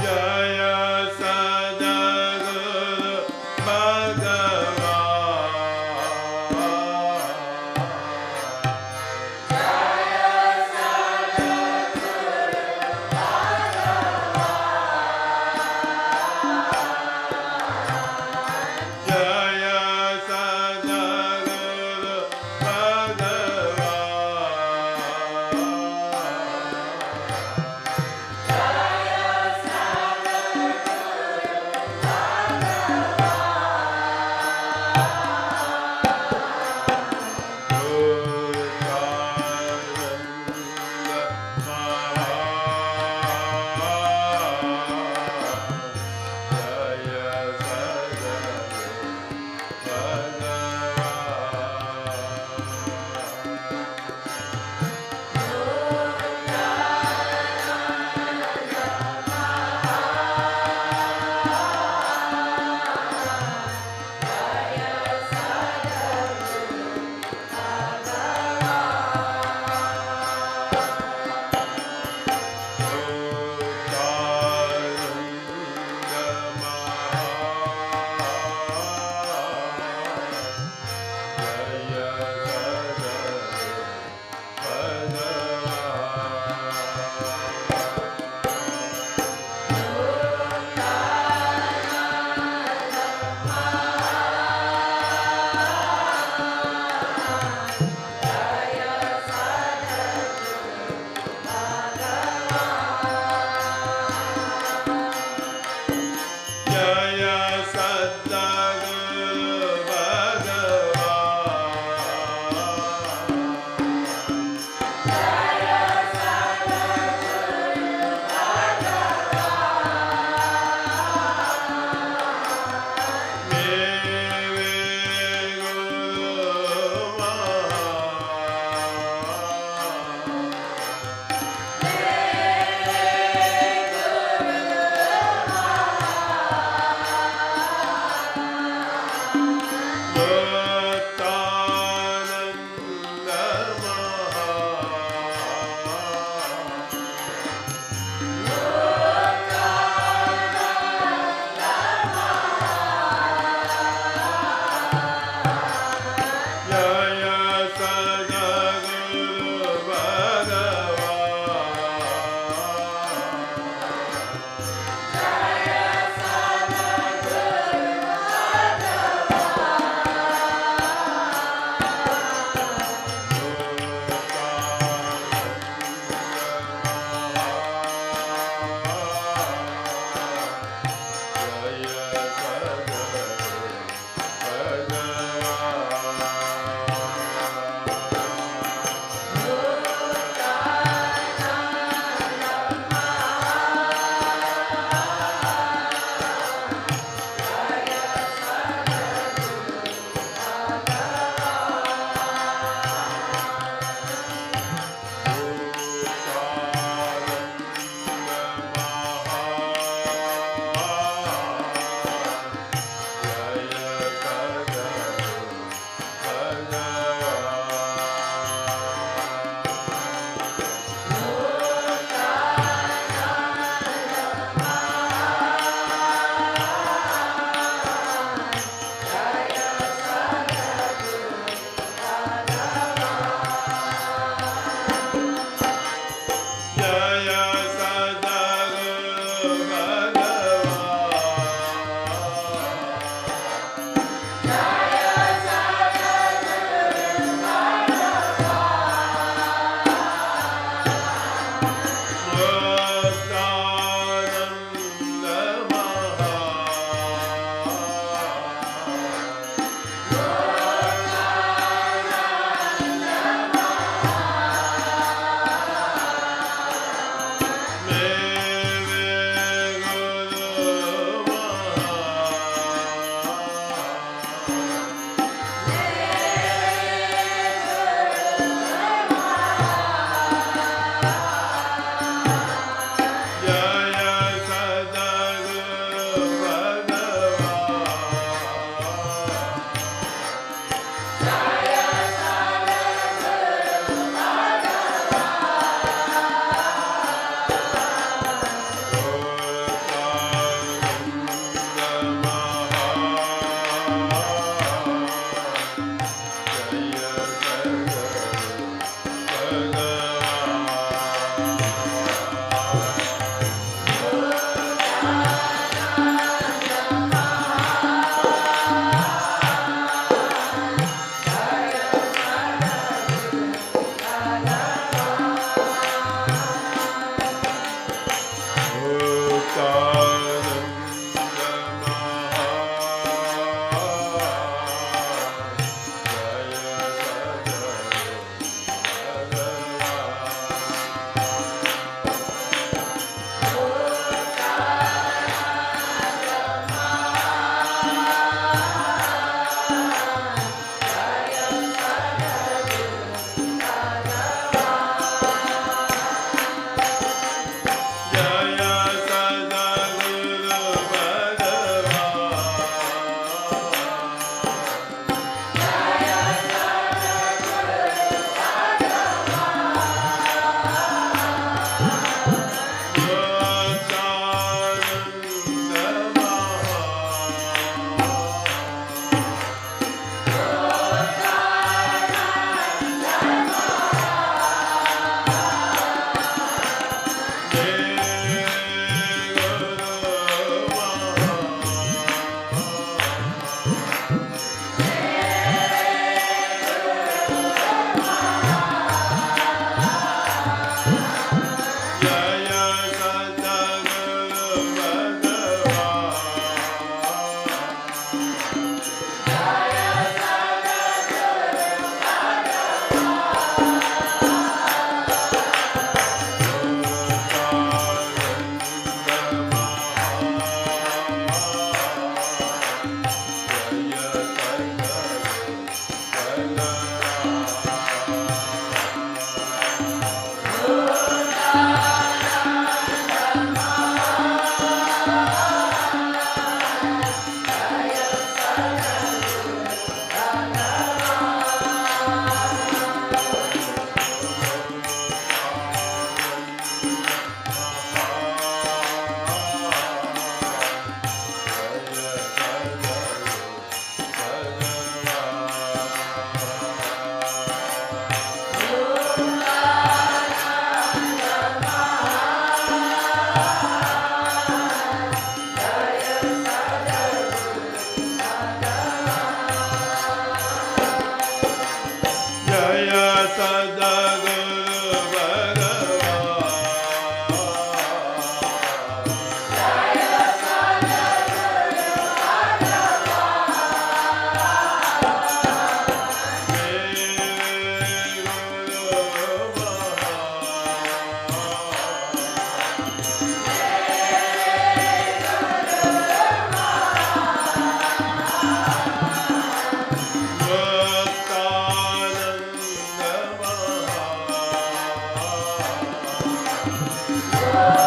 Jaya Jaya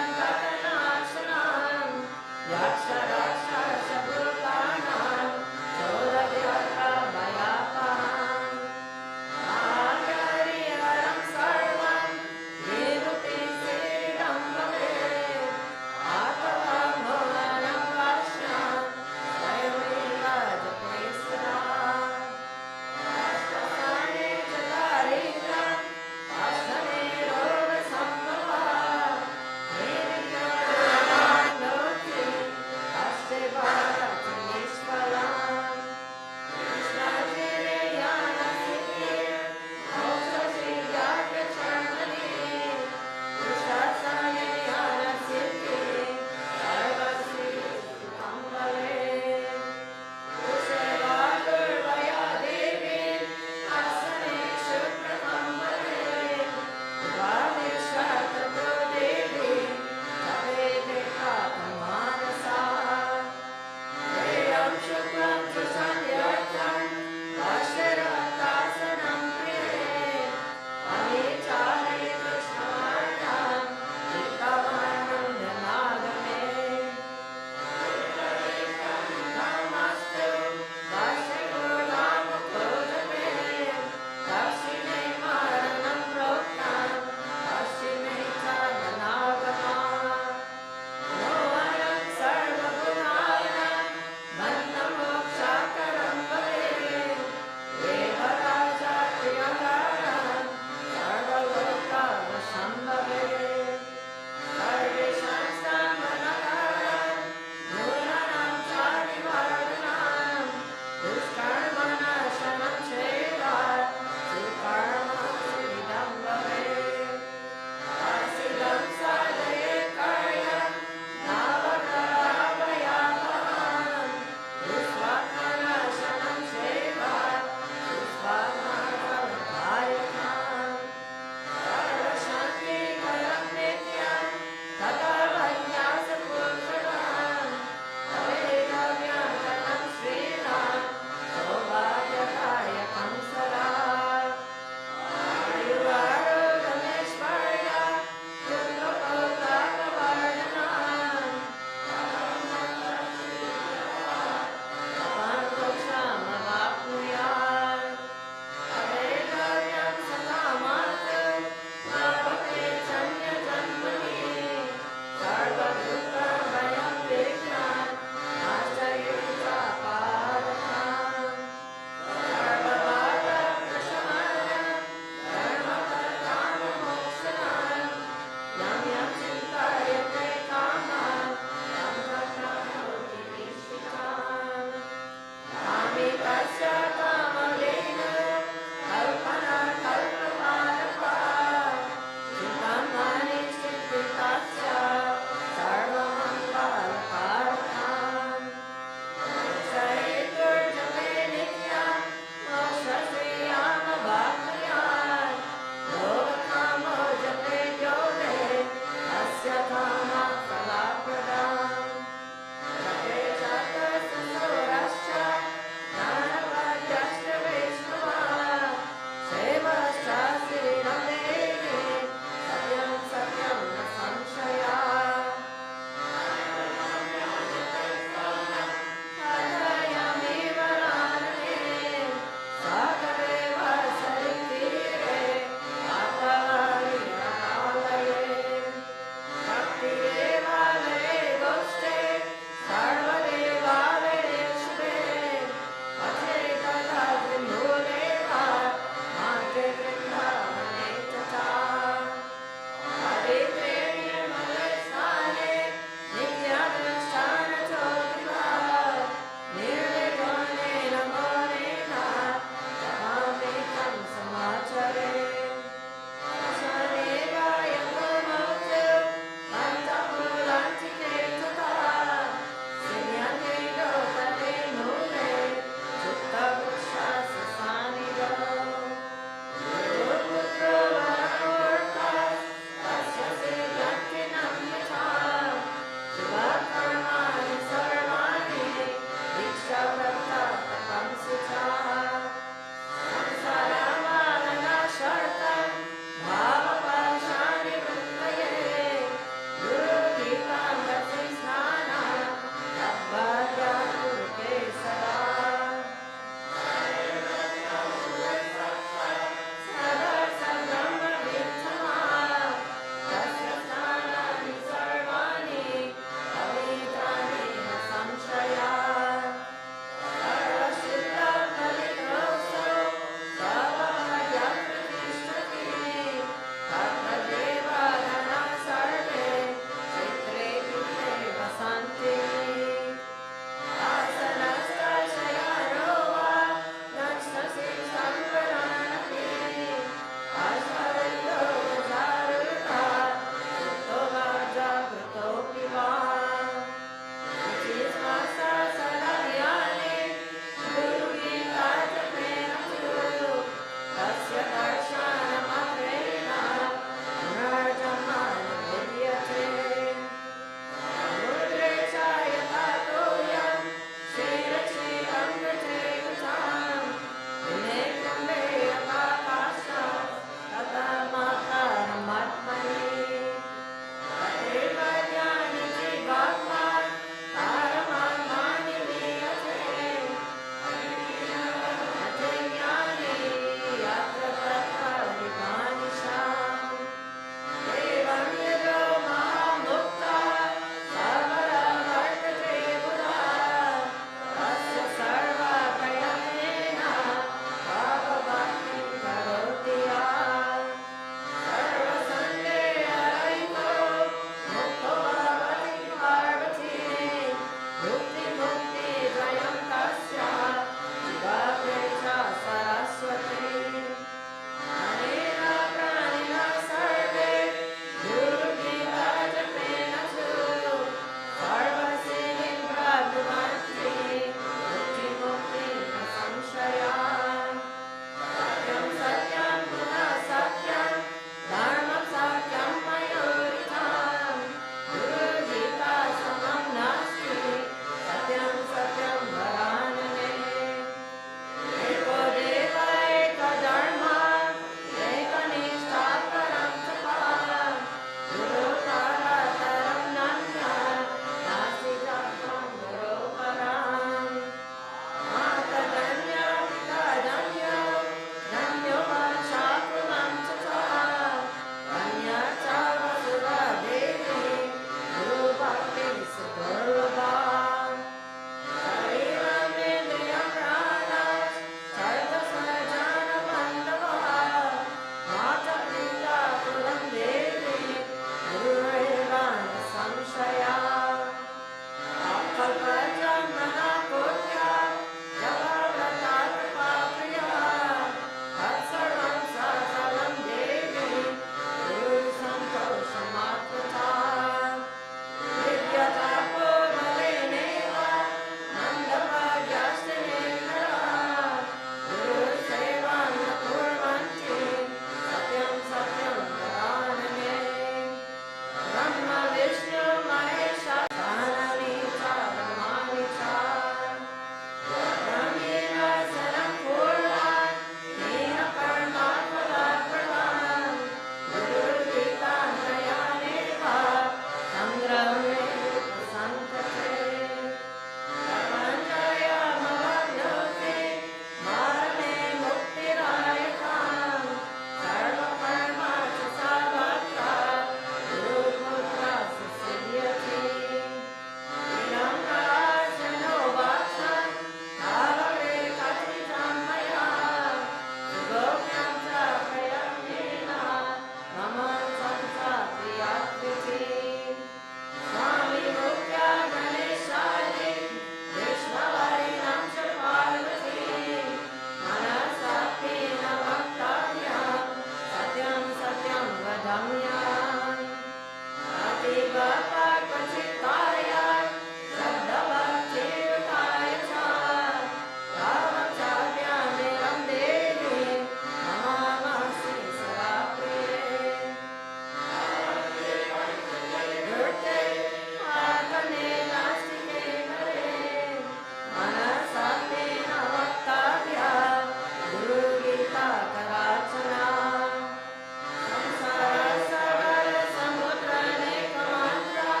संसार सागर समुद्र अनेक मात्रा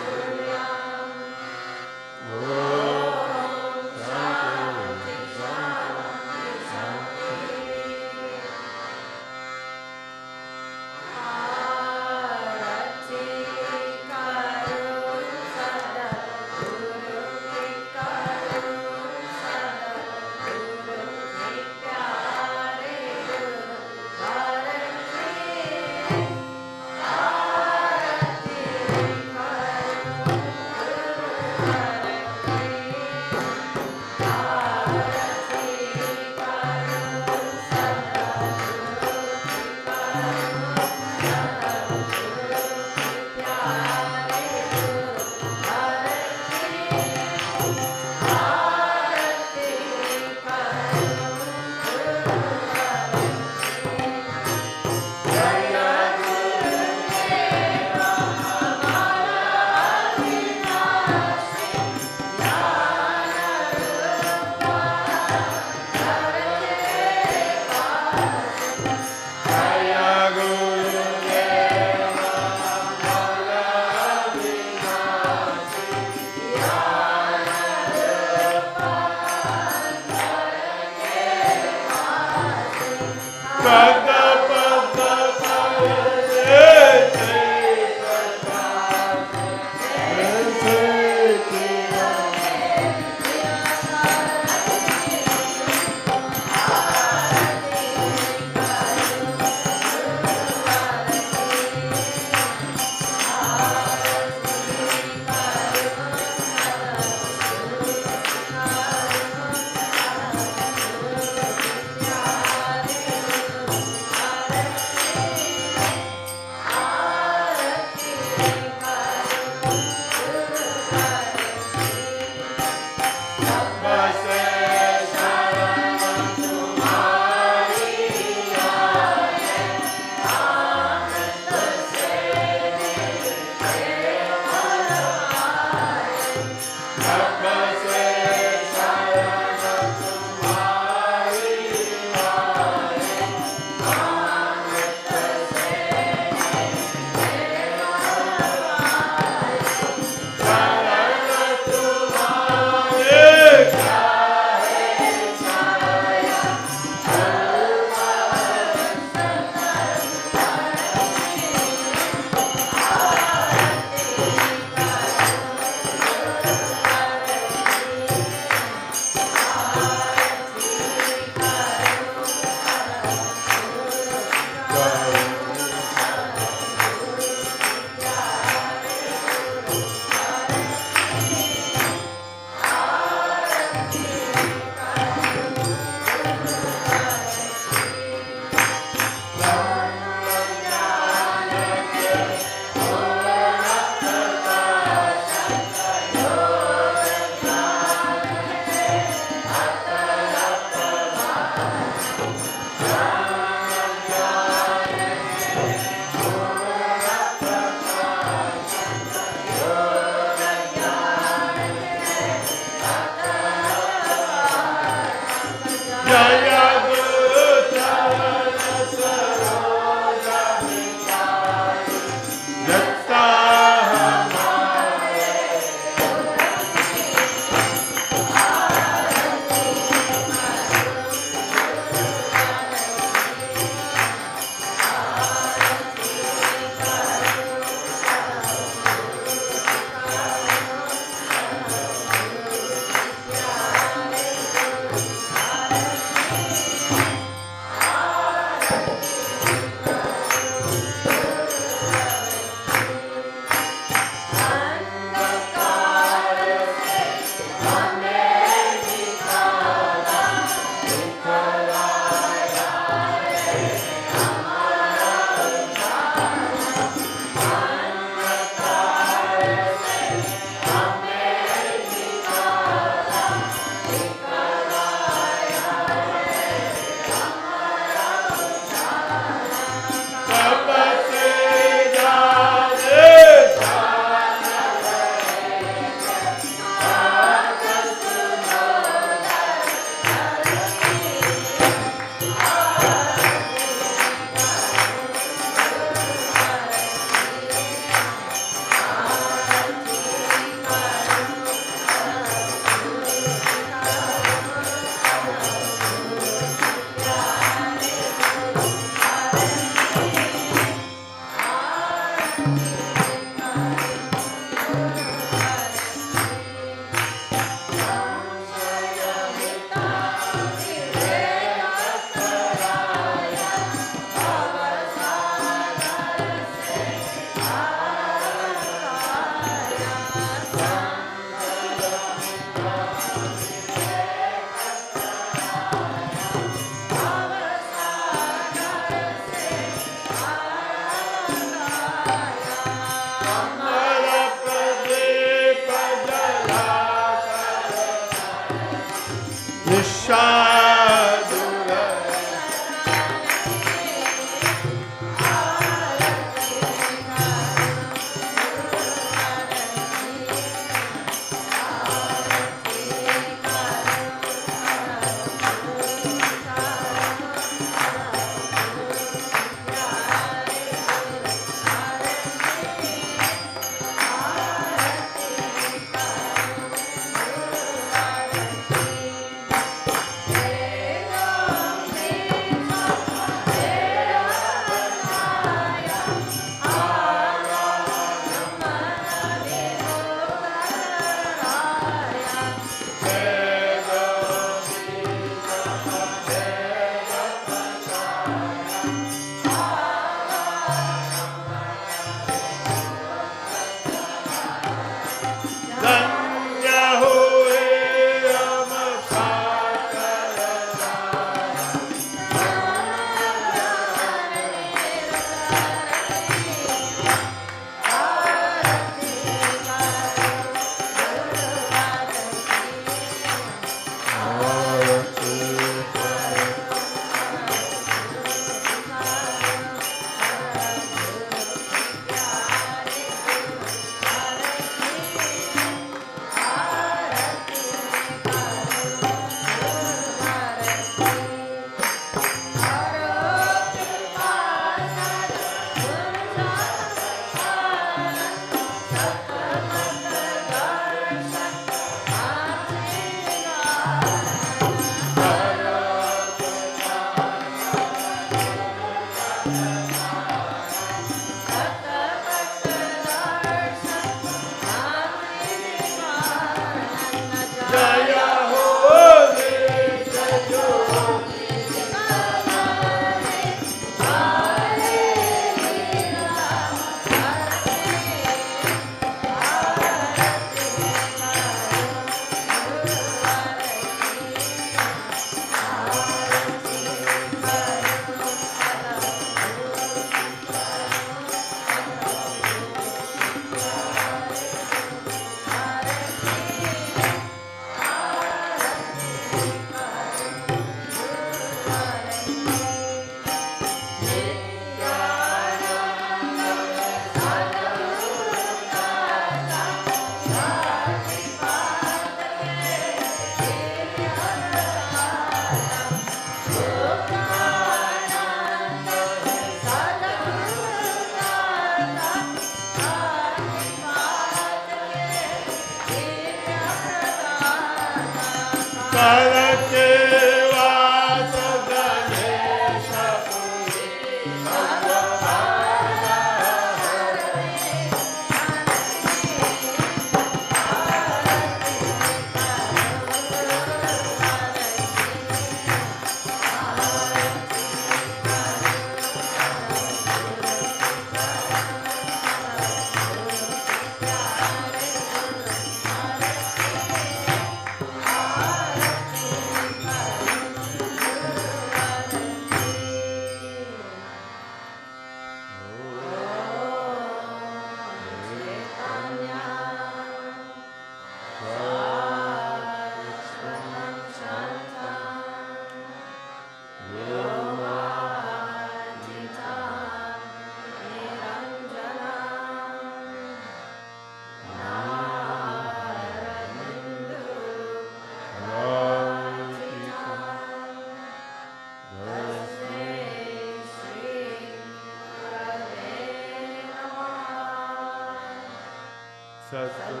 Satsang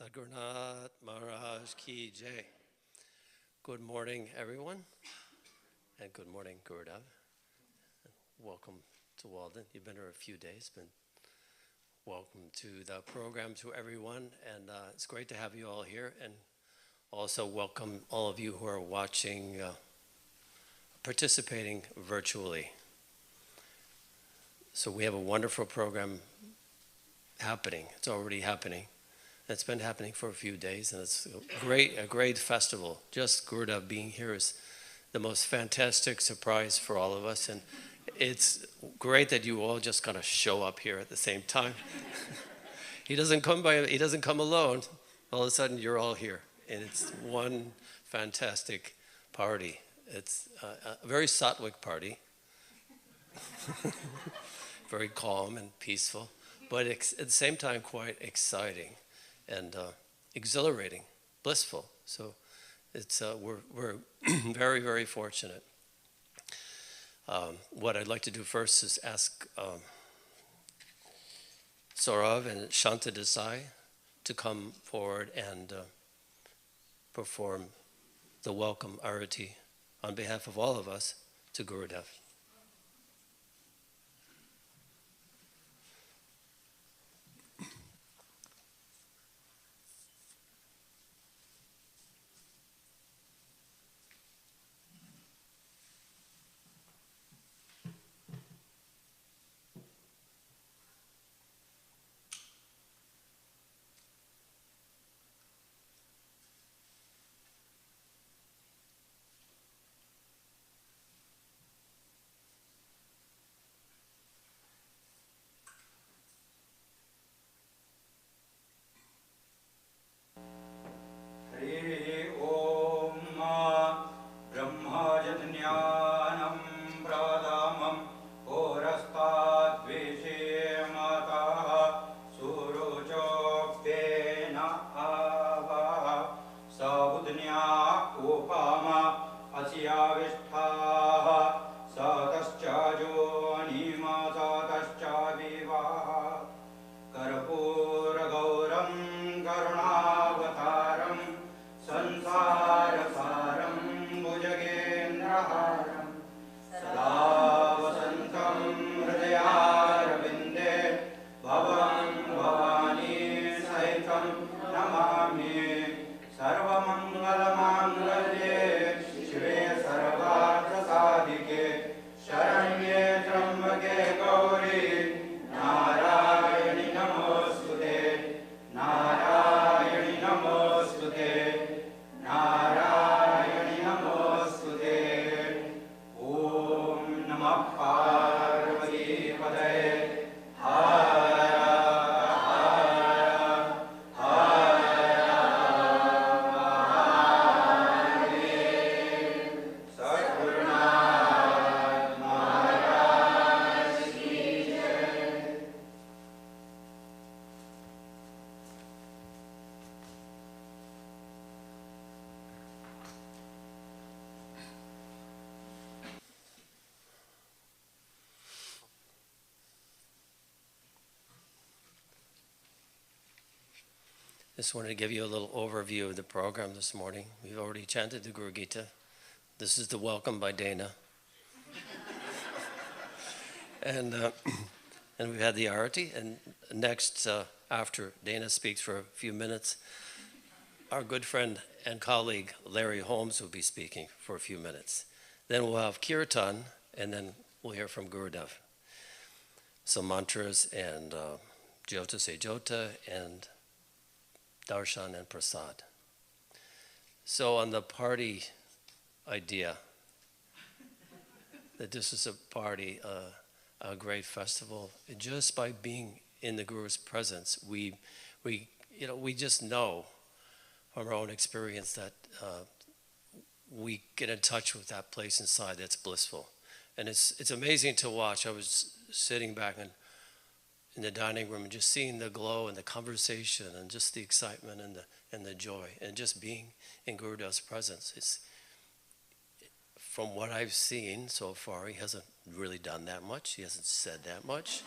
Sadhgurunath Maharaj Ki Jai. Good morning, everyone, and good morning, Gurudev. Welcome to Walden. You've been here a few days, but welcome to the program to everyone, and it's great to have you all here, and also welcome all of you who are watching, participating virtually. So we have a wonderful program happening. It's already happening. It's been happening for a few days, and it's a great festival. Just Gurudev being here is the most fantastic surprise for all of us, and it's great that you all just kind of show up here at the same time. He doesn't come alone. All of a sudden, you're all here, and it's one fantastic party. It's a very sattvic party, very calm and peaceful, but at the same time quite exciting and exhilarating, blissful. So it's we're very, very fortunate. What I'd like to do first is ask Saurav and Shanta Desai to come forward and perform the welcome arati on behalf of all of us to Gurudev. Just wanted to give you a little overview of the program this morning. We've already chanted the Guru Gita. This is the welcome by Dana. and we've had the arati. And next, after Dana speaks for a few minutes, our good friend and colleague Larry Holmes will be speaking for a few minutes. Then we'll have Kirtan, and then we'll hear from Gurudev. Some mantras and Jyota Se Jyota and darshan and prasad. So on the party idea, that this is a party, a great festival, just by being in the Guru's presence, we just know from our own experience that we get in touch with that place inside that's blissful. And it's amazing to watch. I was sitting back in the dining room and just seeing the glow and the conversation and just the excitement and the joy and just being in Gurudev's presence. It's, from what I've seen so far, he hasn't really done that much. He hasn't said that much.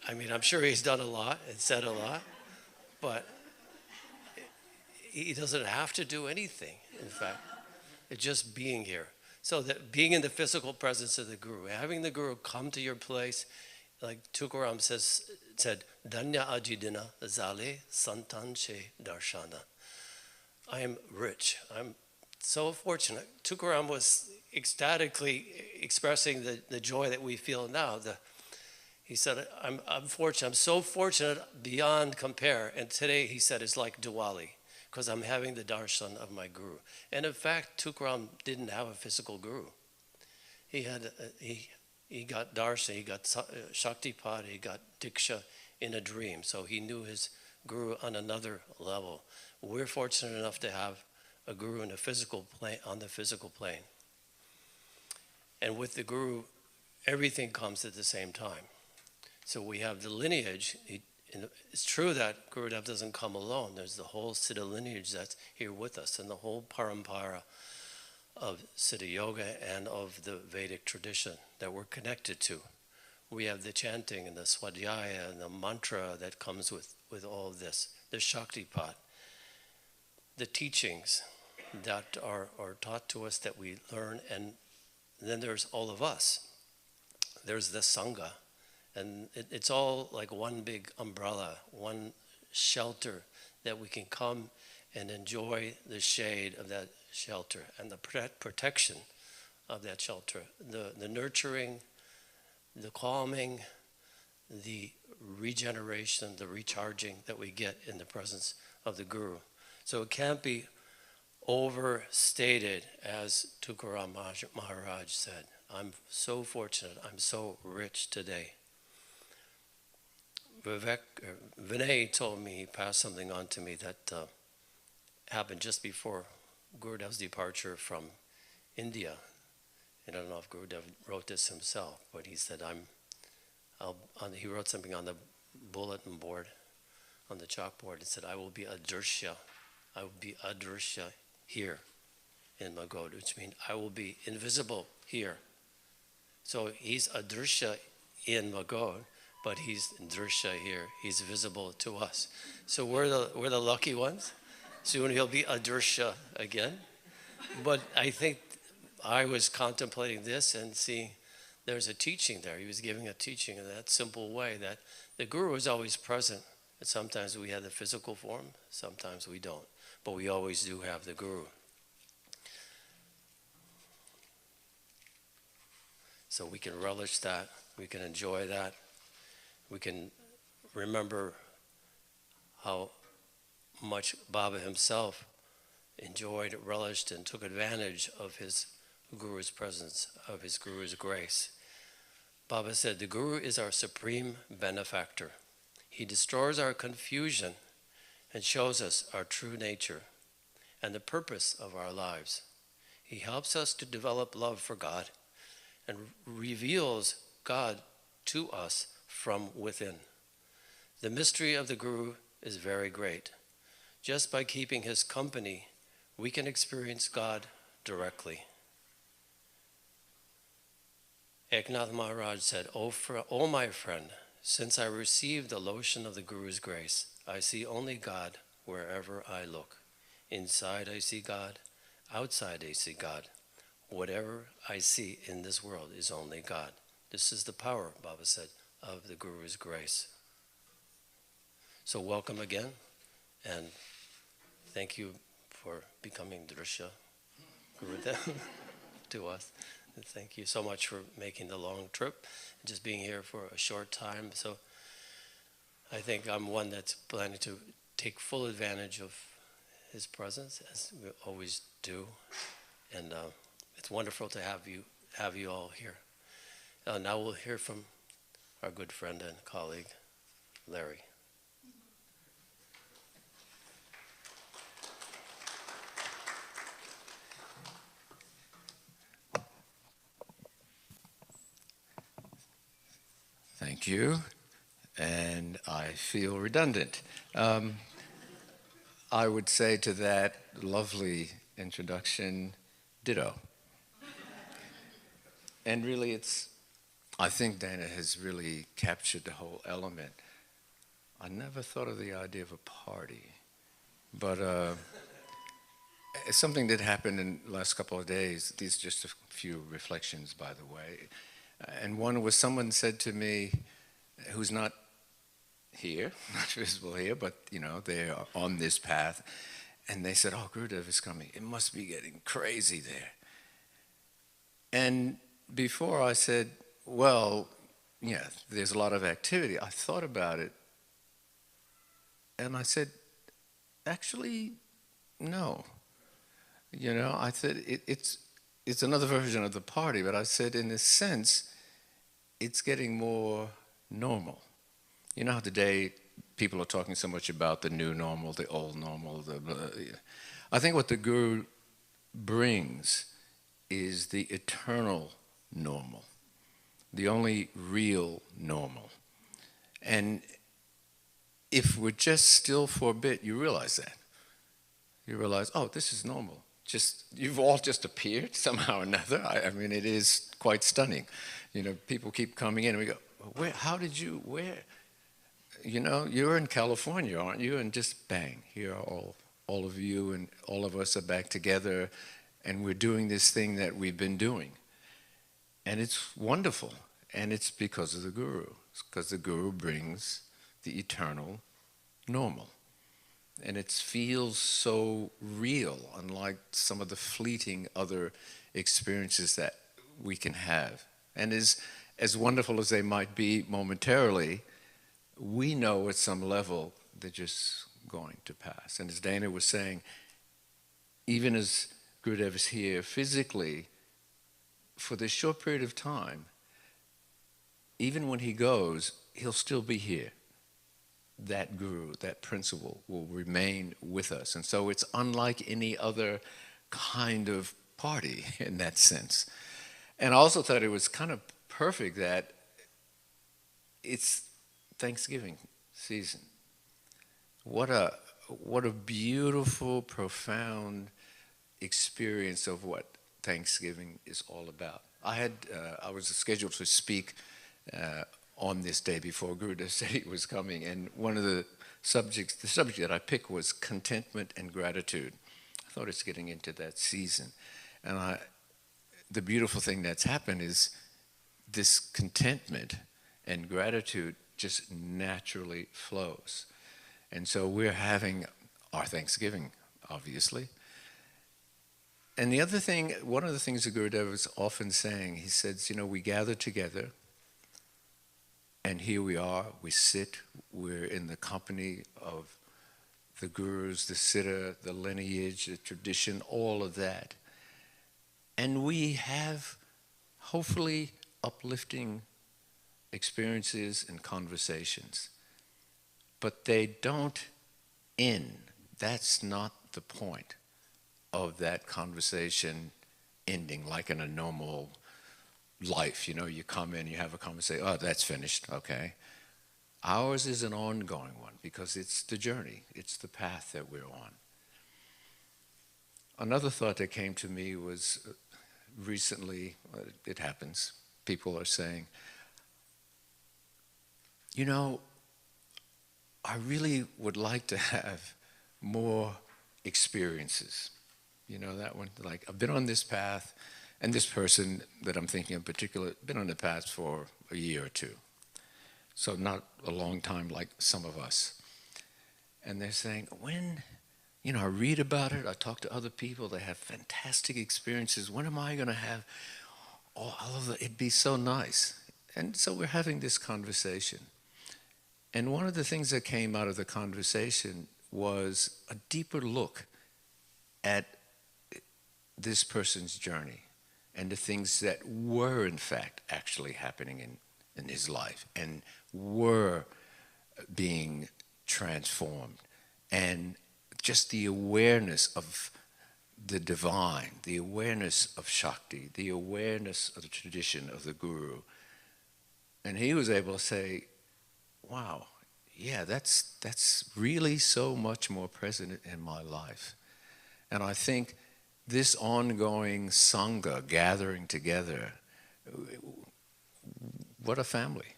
I mean, I'm sure he's done a lot and said a lot, but he doesn't have to do anything, in fact. It's just being here. So that being in the physical presence of the Guru, having the Guru come to your place, like Tukaram said, Danya ajidina zale santan she darshana. I am rich. I'm so fortunate. Tukaram was ecstatically expressing the joy that we feel now. He said, I'm fortunate. I'm so fortunate beyond compare. And today he said it's like Diwali because I'm having the darshan of my Guru. And in fact, Tukaram didn't have a physical Guru. He got darshan, he got shaktipat, he got diksha in a dream. So he knew his Guru on another level. We're fortunate enough to have a Guru in a physical plane, on the physical plane. And with the Guru, everything comes at the same time. So we have the lineage. It's true that Gurudev doesn't come alone. There's the whole Siddha lineage that's here with us, and the whole parampara of Siddha Yoga and of the Vedic tradition that we're connected to. We have the chanting and the swadhyaya and the mantra that comes with all of this, the shaktipat, the teachings that are taught to us that we learn, and then there's all of us. There's the Sangha, and it's all like one big umbrella, one shelter that we can come and enjoy the shade of that shelter and the protection of that shelter, the nurturing, the calming, the regeneration, the recharging that we get in the presence of the Guru. So it can't be overstated, as Tukaram Maharaj said. I'm so fortunate, I'm so rich today. Vinay told me, he passed something on to me that happened just before Gurudev's departure from India. And I don't know if Gurudev wrote this himself, but he said, he wrote something on the bulletin board, on the chalkboard. It said, I will be adrsya. I will be adrsya here in Magod, which means I will be invisible here. So he's adrsya in Magod, but he's drsya here. He's visible to us. So we're the lucky ones. Soon he'll be adrsya again. But I think I was contemplating this and seeing there's a teaching there. He was giving a teaching in that simple way that the Guru is always present. And sometimes we have the physical form, sometimes we don't. But we always do have the Guru. So we can relish that, we can enjoy that, we can remember how much Baba himself enjoyed, relished, and took advantage of his Guru's presence, of his Guru's grace. Baba said, the Guru is our supreme benefactor. He destroys our confusion and shows us our true nature and the purpose of our lives. He helps us to develop love for God and reveals God to us from within. The mystery of the Guru is very great. Just by keeping his company, we can experience God directly. Eknath Maharaj said, O my friend, since I received the lotion of the Guru's grace, I see only God wherever I look. Inside I see God, outside I see God. Whatever I see in this world is only God. This is the power, Baba said, of the Guru's grace. So welcome again, and thank you for becoming Drishya Gurudev to us. And thank you so much for making the long trip and just being here for a short time. So I think I'm one that's planning to take full advantage of his presence, as we always do. And it's wonderful to have you all here. Now we'll hear from our good friend and colleague, Larry. Thank you, and I feel redundant. I would say to that lovely introduction, ditto. And really it's I think Dana has really captured the whole element. I never thought of the idea of a party, but something that happened in the last couple of days. These are just a few reflections, by the way. And one was someone said to me, who's not here, not visible here, but they are on this path, and they said, "Oh, Gurudev is coming. It must be getting crazy there." And before I said, "Well, yeah, there's a lot of activity," I thought about it, and I said, "Actually, no." I said it's another version of the party, but I said, in a sense, it's getting more normal. You know how today people are talking so much about the new normal, the old normal. I think what the Guru brings is the eternal normal, the only real normal. And if we're just still for a bit, you realize that. You realize, oh, this is normal. You've all just appeared somehow or another. I mean, it is quite stunning. People keep coming in and we go, how did you, where? You're in California, aren't you? And just bang, here are all of you, and all of us are back together, and we're doing this thing that we've been doing. And it's wonderful. And it's because of the Guru. It's because the Guru brings the eternal normal. And it feels so real, unlike some of the fleeting other experiences that we can have. And as wonderful as they might be momentarily, we know at some level they're just going to pass. And as Dana was saying, even as Gurudev is here physically, for this short period of time, even when he goes, he'll still be here. That Guru, that principle will remain with us. And so it's unlike any other kind of party in that sense. And I also thought it was kind of perfect that it's Thanksgiving season. What a beautiful, profound experience of what Thanksgiving is all about. I was scheduled to speak on this day before Gurudev said he was coming, and one of the subject that I picked was contentment and gratitude. I thought it's getting into that season, and the beautiful thing that's happened is this contentment and gratitude just naturally flows. And so we're having our Thanksgiving, obviously. And the other thing, one of the things that Gurudev is often saying, he says, we gather together, and here we are, we sit, we're in the company of the gurus, the siddha, the lineage, the tradition, all of that. And we have, hopefully, uplifting experiences and conversations. But they don't end. That's not the point of that conversation ending like in a normal life. You come in, you have a conversation, oh, that's finished, okay. Ours is an ongoing one because it's the journey, it's the path that we're on. Another thought that came to me was recently, it happens, people are saying, I really would like to have more experiences. That one, like I've been on this path, and this person that I'm thinking in particular, been on the path for a year or two. So not a long time like some of us. And they're saying, I read about it, I talk to other people, they have fantastic experiences. When am I going to have all of that? It'd be so nice. And so we're having this conversation. And one of the things that came out of the conversation was a deeper look at this person's journey and the things that were in fact actually happening in his life and were being transformed. And just the awareness of the divine, the awareness of Shakti, the awareness of the tradition of the Guru. And he was able to say, wow, yeah, that's really so much more present in my life. And I think this ongoing Sangha, gathering together, what a family,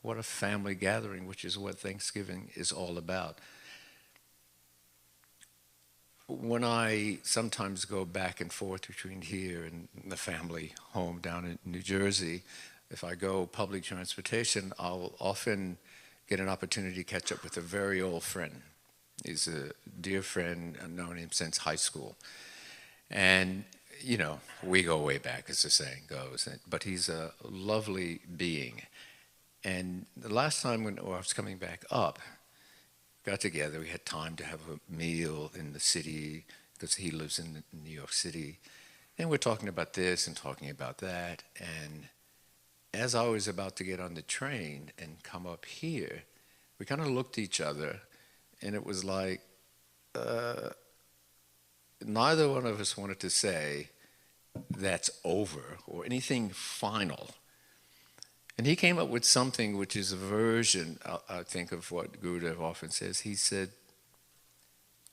what a family gathering, which is what Thanksgiving is all about. When I sometimes go back and forth between here and the family home down in New Jersey, if I go public transportation, I'll often get an opportunity to catch up with a very old friend. He's a dear friend. I've known him since high school. And, we go way back, as the saying goes. But he's a lovely being. And the last time when I was coming back up, got together, we had time to have a meal in the city, because he lives in New York City. And we're talking about this and talking about that. And as I was about to get on the train and come up here, we kind of looked at each other, and it was like, neither one of us wanted to say that's over or anything final. And he came up with something which is a version, I think, of what Gurudev often says. He said,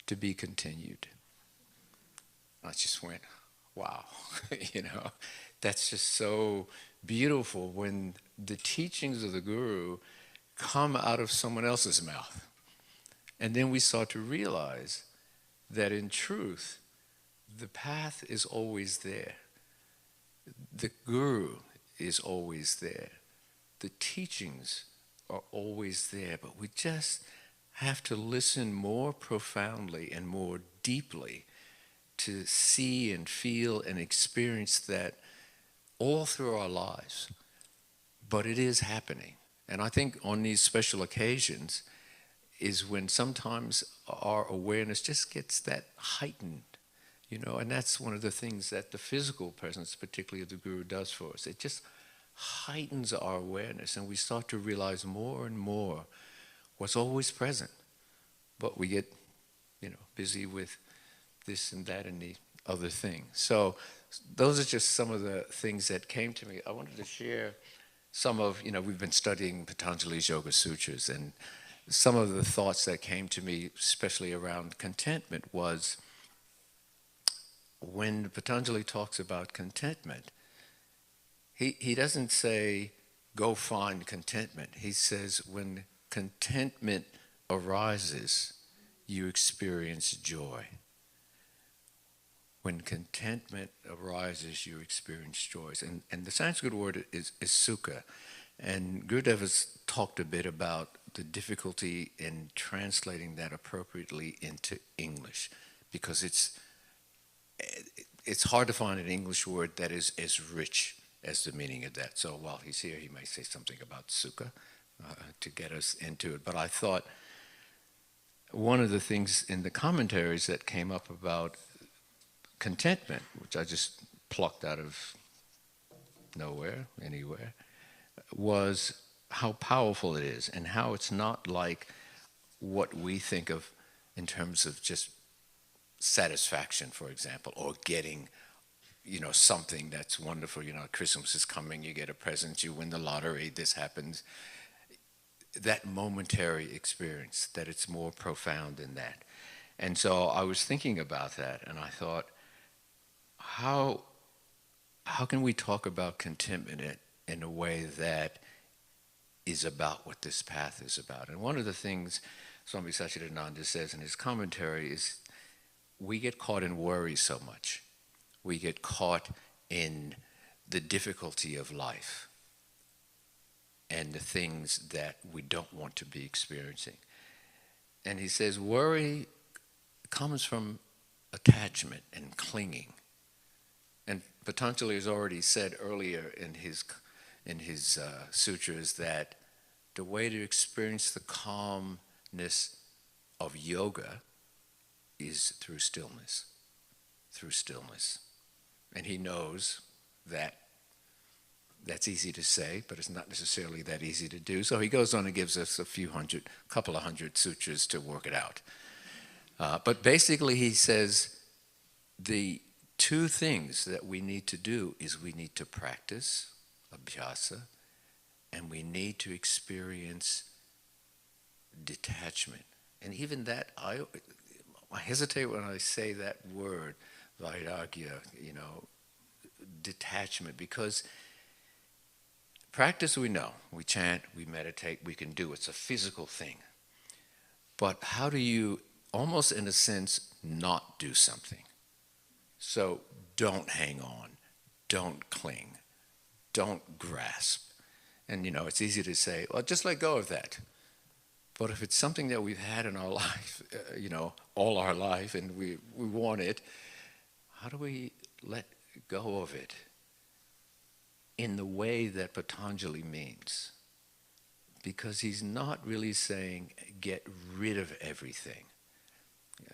to be continued. I just went, wow, that's just so beautiful when the teachings of the Guru come out of someone else's mouth. And then we start to realize that in truth, the path is always there. The Guru is always there. The teachings are always there, but we just have to listen more profoundly and more deeply to see and feel and experience that all through our lives. But it is happening. And I think on these special occasions is when sometimes our awareness just gets that heightened, and that's one of the things that the physical presence, particularly of the Guru, does for us. It just heightens our awareness, and we start to realize more and more what's always present. But we get, busy with this and that and the other thing. So those are just some of the things that came to me. I wanted to share some of, we've been studying Patanjali's Yoga Sutras, and some of the thoughts that came to me, especially around contentment, was when Patanjali talks about contentment, he doesn't say, go find contentment. He says, when contentment arises, you experience joy. When contentment arises, you experience joys. And the Sanskrit word is sukha. And Gurudev has talked a bit about the difficulty in translating that appropriately into English, because it's hard to find an English word that is as rich as the meaning of that. So while he's here, he may say something about sukha to get us into it. But I thought one of the things in the commentaries that came up about contentment, which I just plucked out of nowhere, anywhere, was how powerful it is, and how it's not like what we think of in terms of just satisfaction, for example, or getting something that's wonderful. Christmas is coming, you get a present, you win the lottery, this happens. That momentary experience, that it's more profound than that. And so I was thinking about that, and I thought, how can we talk about contentment in a way that is about what this path is about? And one of the things Swami Satchidananda says in his commentary is, we get caught in worry so much. We get caught in the difficulty of life and the things that we don't want to be experiencing. And he says worry comes from attachment and clinging. And Patanjali has already said earlier in his sutras that the way to experience the calmness of yoga is through stillness. And he knows that that's easy to say, but it's not necessarily that easy to do. So he goes on and gives us a couple of hundred sutras to work it out. But basically he says the two things that we need to do is we need to practice abhyasa, and we need to experience detachment. And even that, I hesitate when I say that word, vairagya, detachment, because Practice we know. We chant, we meditate, we can do. It's a physical thing. But how do you, almost in a sense, not do something? So don't hang on, don't cling, don't grasp. And it's easy to say, well, just let go of that. But if it's something that we've had in our life, all our life, and we want it, how do we let go of it in the way that Patanjali means? Because he's not really saying get rid of everything.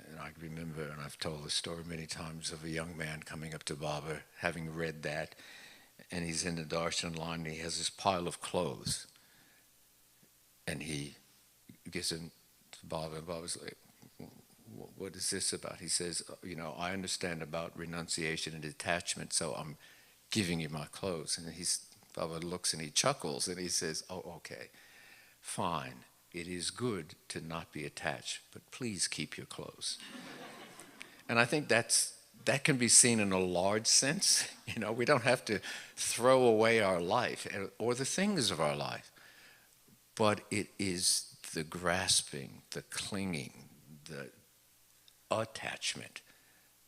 And I remember, and I've told the story many times, of a young man coming up to Baba, having read that, and he's in the darshan line, and he has this pile of clothes. And he gets in to Baba, and Baba's like, what is this about? He says, I understand about renunciation and detachment, so I'm giving you my clothes. And Baba looks and he chuckles, and he says, oh, okay, fine. It is good to not be attached, but please keep your clothes. And I think that can be seen in a large sense. We don't have to throw away our life or the things of our life, but it is the grasping, the clinging, the attachment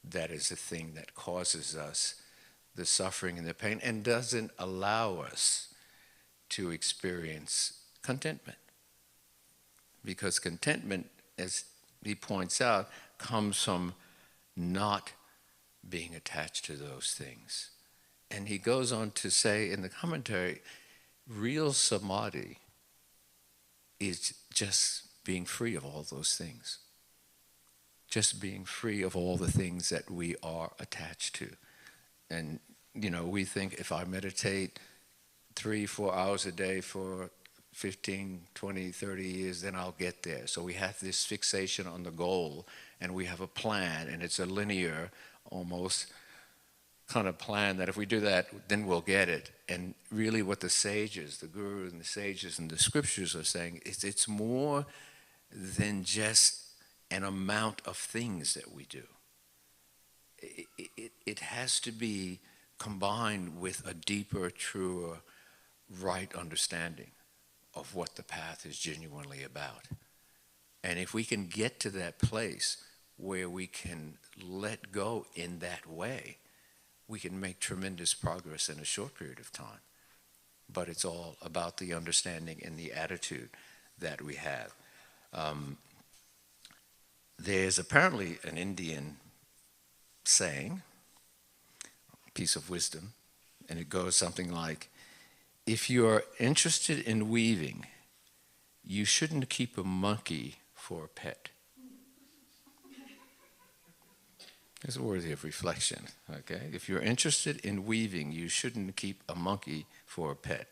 that is the thing that causes us the suffering and the pain and doesn't allow us to experience contentment. Because contentment, as he points out, comes from not being attached to those things. And he goes on to say in the commentary, real samadhi is just being free of all those things. Just being free of all the things that we are attached to. And, we think if I meditate 3-4 hours a day for 15, 20, 30 years, then I'll get there. So we have this fixation on the goal, and we have a plan, and it's a linear, almost kind of plan that if we do that, then we'll get it. And really what the sages, the guru and the sages and the scriptures are saying, is it's more than just an amount of things that we do. It has to be combined with a deeper, truer, right understanding of what the path is genuinely about. And if we can get to that place where we can let go in that way, we can make tremendous progress in a short period of time. But it's all about the understanding and the attitude that we have. There's apparently an Indian saying, a piece of wisdom, and it goes something like, if you're interested in weaving, you shouldn't keep a monkey for a pet. It's worthy of reflection, okay? If you're interested in weaving, you shouldn't keep a monkey for a pet.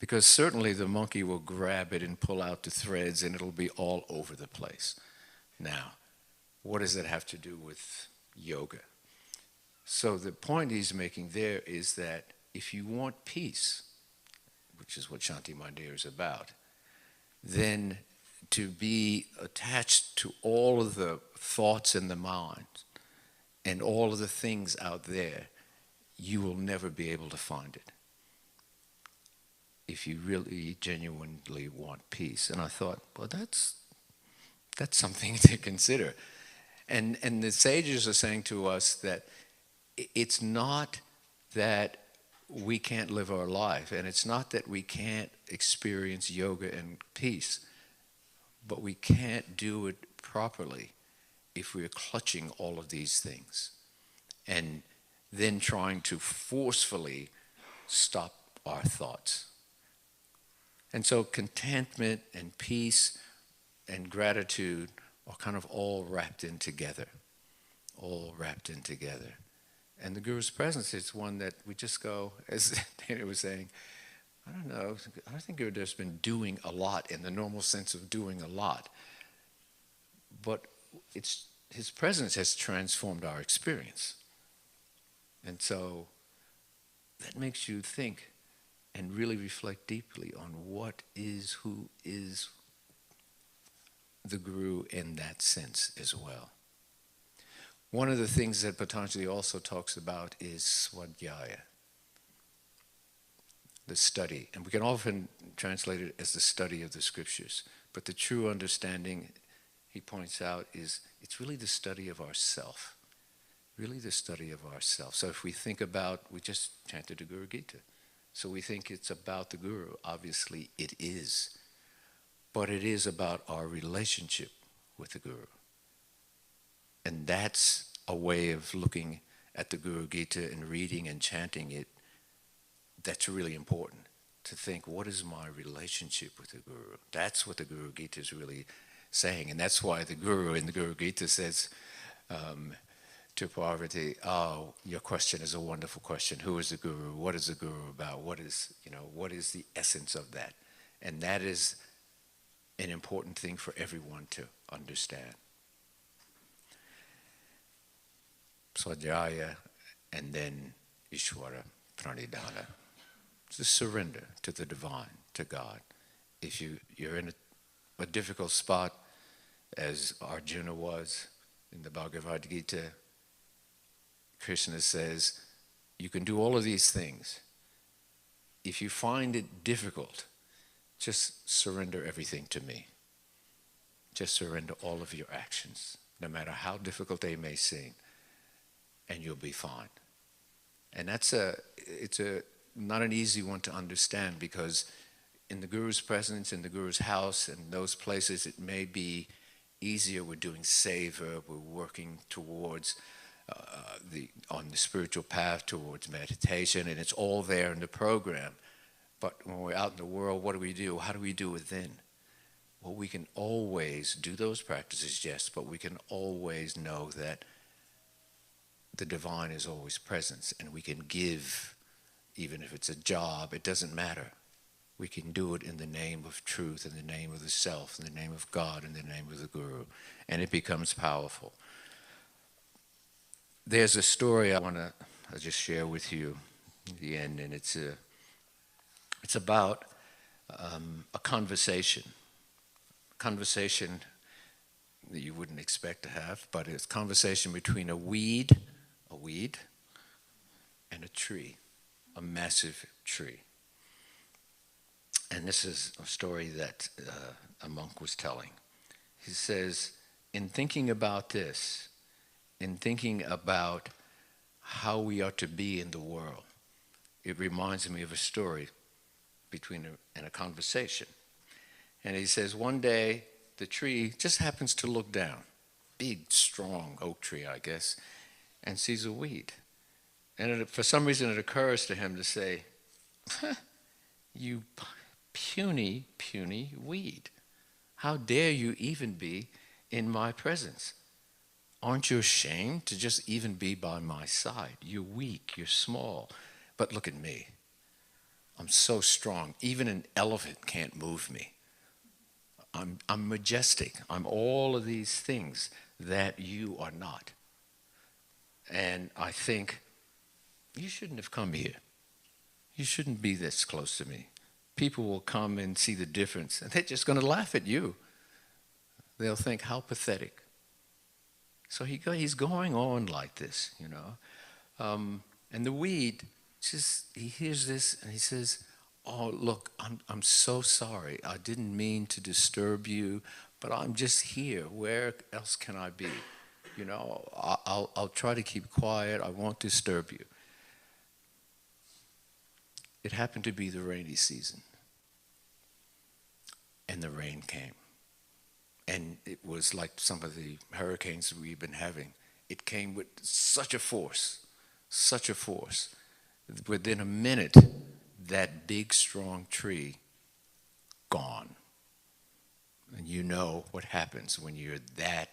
Because certainly the monkey will grab it and pull out the threads and it'll be all over the place. Now, what does that have to do with yoga? So the point he's making there is that if you want peace, which is what Shanti Mandir is about, then to be attached to all of the thoughts in the mind and all of the things out there, you will never be able to find it if you really genuinely want peace. And I thought, well, that's something to consider. And the sages are saying to us that it's not that we can't live our life, and it's not that we can't experience yoga and peace, but we can't do it properly if we're clutching all of these things and then trying to forcefully stop our thoughts. And so contentment and peace and gratitude are kind of all wrapped in together. And the Guru's presence is one that we just go, as Dana was saying, I don't know, I don't think Gurudev's been doing a lot in the normal sense of doing a lot. But his presence has transformed our experience. And so that makes you think and really reflect deeply on who is the Guru in that sense as well. One of the things that Patanjali also talks about is swadhyaya. the study. And we can often translate it as the study of the scriptures. But the true understanding, he points out, is it's really the study of ourself. Really the study of ourself. So if we think about, we just chanted the Guru Gita. So we think it's about the Guru. Obviously it is. But it is about our relationship with the Guru. And that's a way of looking at the Guru Gita and reading and chanting it. That's really important, to think, what is my relationship with the Guru? That's what the Guru Gita is really saying. And that's why the Guru in the Guru Gita says to Parvati, oh, your question is a wonderful question. Who is the Guru? What is the Guru about? What is the essence of that? And that is an important thing for everyone to understand. Svajaya and then Ishvara Pranidhana. Just surrender to the divine, to God. If you're in a difficult spot, as Arjuna was in the Bhagavad Gita, Krishna says, you can do all of these things. If you find it difficult, just surrender everything to me. Just surrender all of your actions, no matter how difficult they may seem, and you'll be fine. And it's not an easy one to understand, because in the Guru's presence, in the Guru's house, in those places, it may be easier. We're doing seva, we're working towards on the spiritual path, towards meditation, and it's all there in the program. But when we're out in the world, what do we do? How do we do it then? Well, we can always do those practices, yes, but we can always know that the divine is always present, and we can give. Even if it's a job, it doesn't matter. We can do it in the name of truth, in the name of the self, in the name of God, in the name of the Guru. And it becomes powerful. There's a story I want to just share with you at the end, and it's about a conversation. Conversation that you wouldn't expect to have, but it's a conversation between a weed, and a tree. A massive tree. And this is a story that a monk was telling. He says, in thinking about this, in thinking about how we are to be in the world, it reminds me of a story and a conversation. And he says, one day the tree just happens to look down, big, strong oak tree, I guess, and sees a weed. And for some reason it occurs to him to say, you puny, puny weed. How dare you even be in my presence? Aren't you ashamed to just even be by my side? You're weak, you're small. But look at me. I'm so strong. Even an elephant can't move me. I'm majestic. I'm all of these things that you are not. And I think, you shouldn't have come here. You shouldn't be this close to me. People will come and see the difference, and they're just going to laugh at you. They'll think, how pathetic. So he's going on like this, And the weed, he hears this, and he says, oh, look, I'm so sorry. I didn't mean to disturb you, but I'm just here. Where else can I be? I'll try to keep quiet. I won't disturb you. It happened to be the rainy season. And the rain came. And it was like some of the hurricanes we've been having. It came with such a force. Within a minute, that big, strong tree, gone. And you know what happens when you're that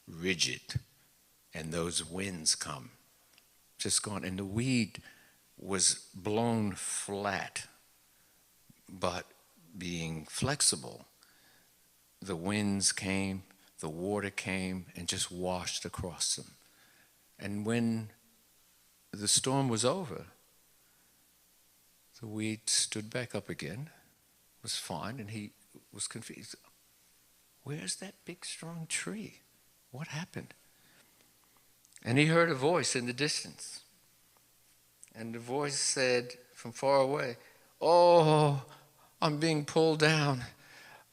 rigid and those winds come. Just gone. And the weed was blown flat, but being flexible. The winds came, the water came, and just washed across them. And when the storm was over, the weed stood back up again, was fine, and he was confused. Where's that big, strong tree? What happened? And he heard a voice in the distance. And the voice said from far away, Oh, I'm being pulled down.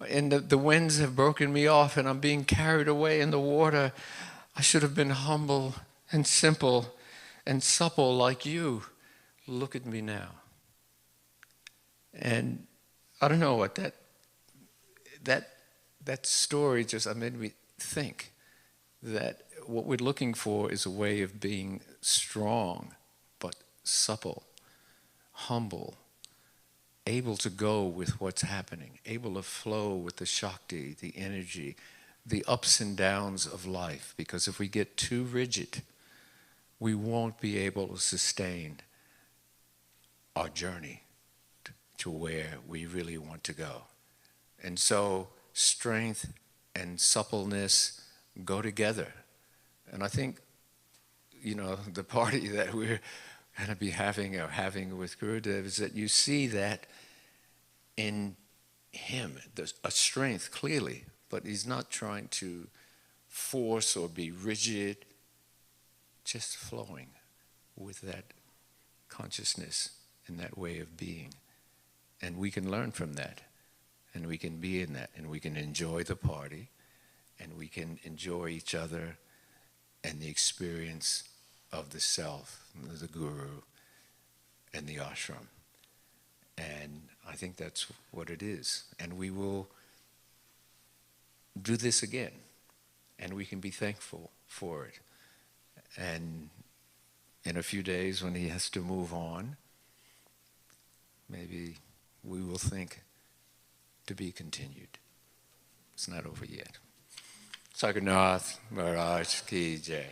And the winds have broken me off, and I'm being carried away in the water. I should have been humble and simple and supple like you. Look at me now. And I don't know what that story just made me think that what we're looking for is a way of being strong, but supple, humble, able to go with what's happening, able to flow with the Shakti, the energy, the ups and downs of life. Because if we get too rigid, we won't be able to sustain our journey to where we really want to go. And so strength and suppleness go together. And I think, the party that we're going to be having with Gurudev is that you see that in him. There's a strength, clearly, but he's not trying to force or be rigid, just flowing with that consciousness and that way of being. And we can learn from that, and we can be in that, and we can enjoy the party, and we can enjoy each other and the experience of the self, the guru, and the ashram. And I think that's what it is. And we will do this again, and we can be thankful for it. And in a few days, when he has to move on, maybe we will think to be continued. It's not over yet. Sagarnath Maharaj Ki Jai.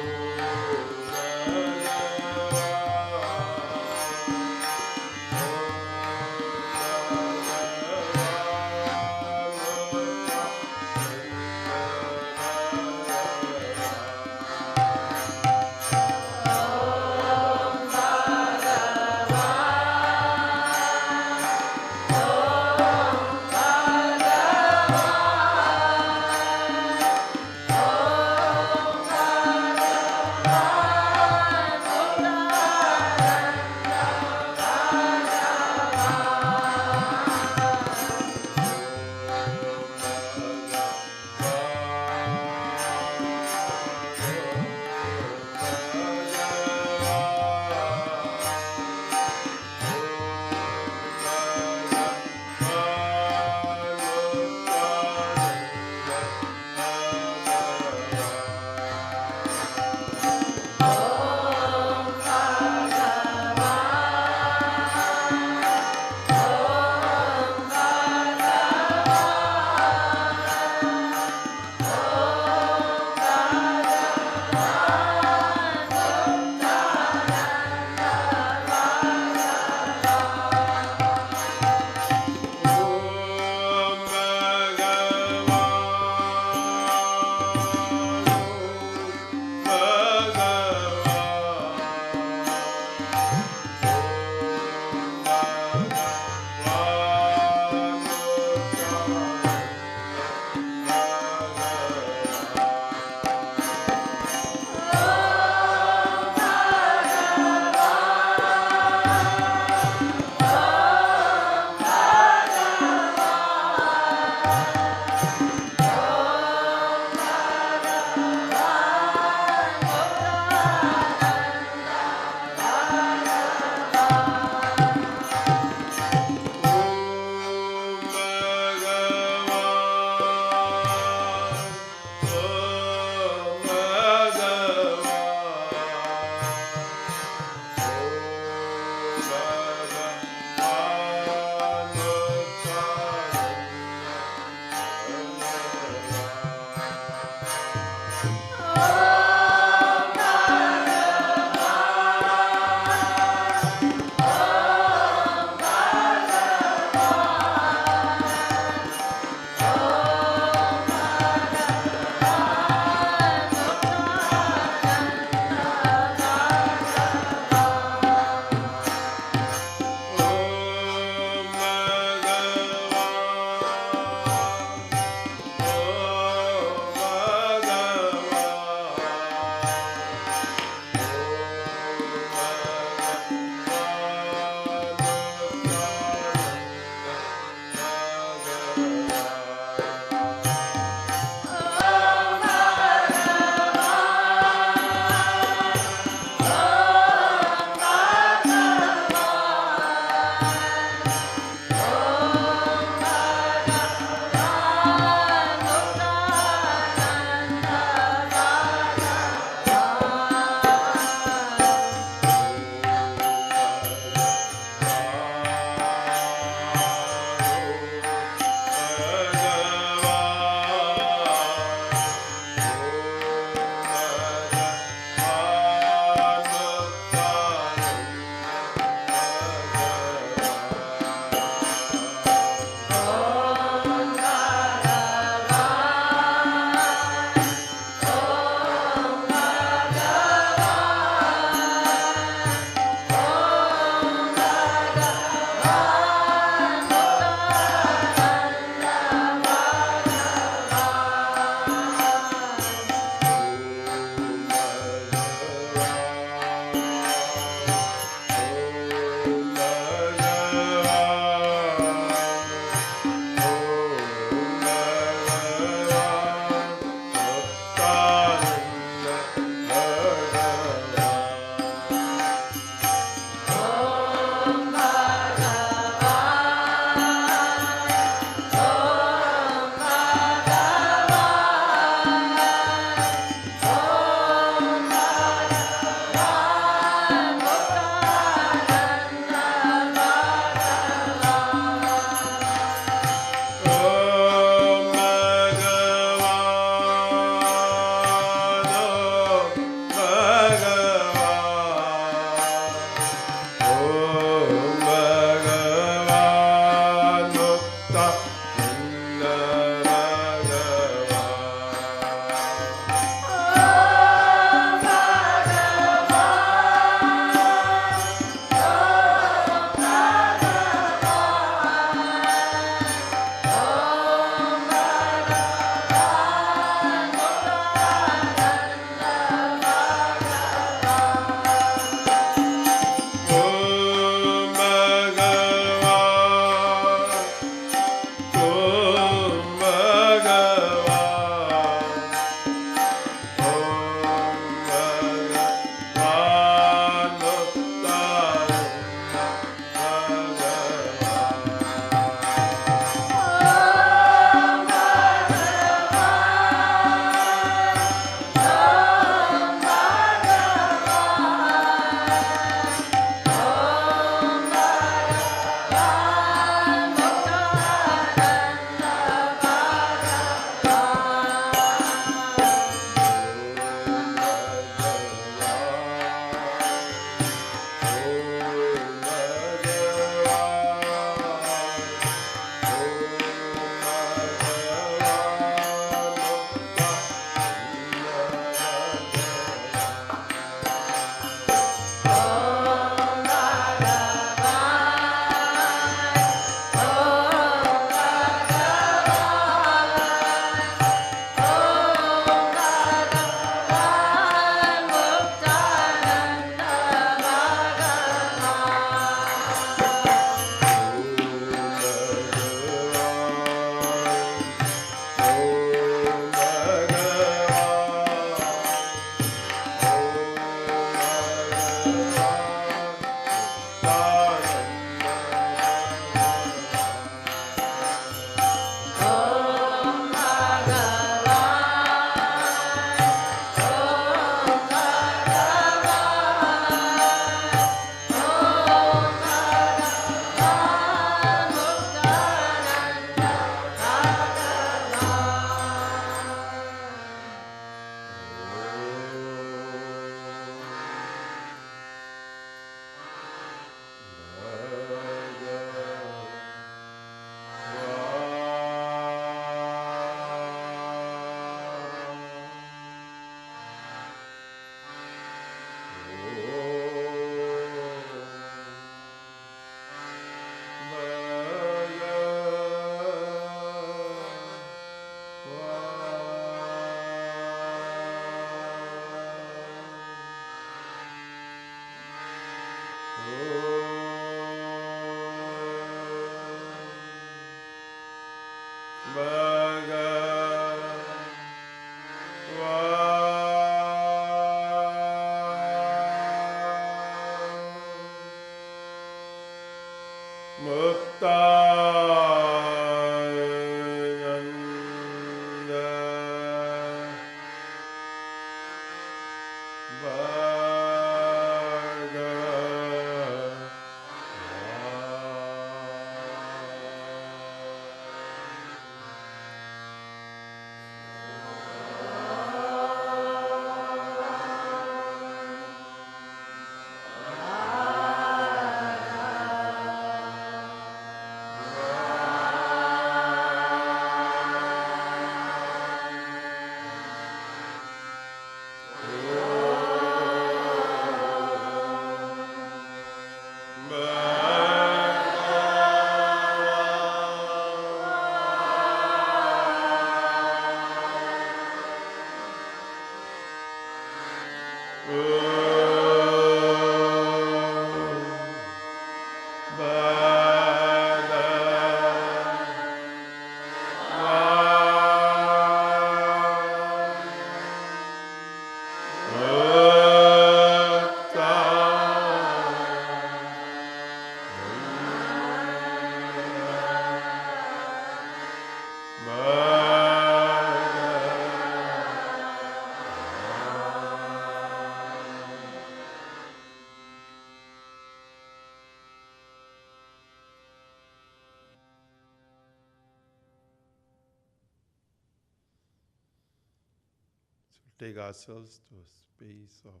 Take ourselves to a space of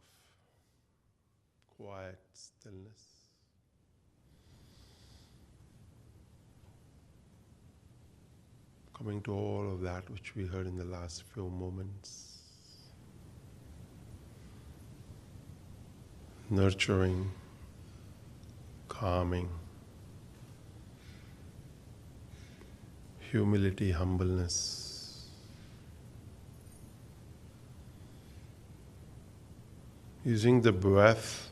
quiet stillness. Coming to all of that which we heard in the last few moments. Nurturing, calming, humility, humbleness. Using the breath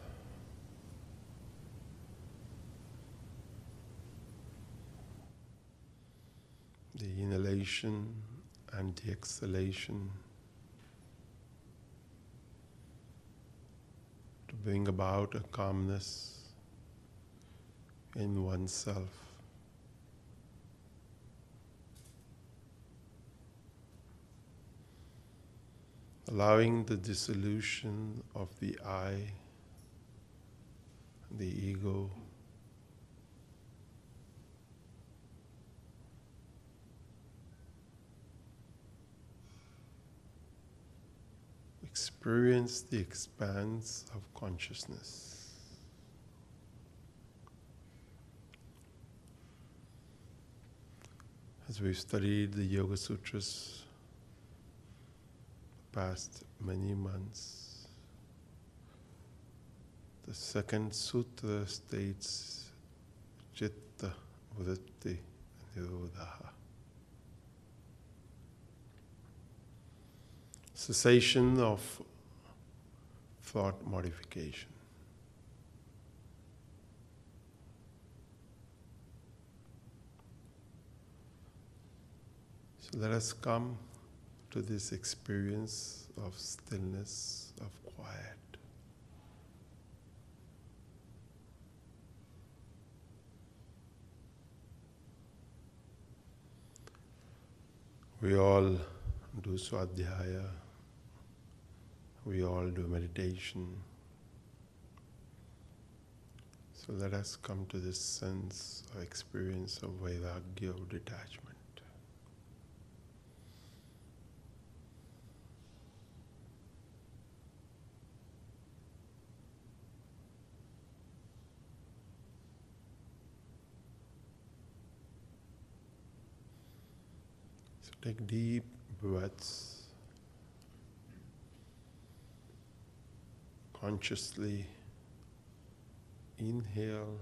the inhalation and the exhalation to bring about a calmness in oneself. Allowing the dissolution of the I, the ego, experience the expanse of consciousness. As we've studied the Yoga Sutras past many months, the second sutra states Citta Vritti Nirodha. Cessation of thought modification. So let us come to this experience of stillness, of quiet. We all do swadhyaya, we all do meditation. So let us come to this sense or experience of vairagya, of detachment. So take deep breaths. Consciously inhale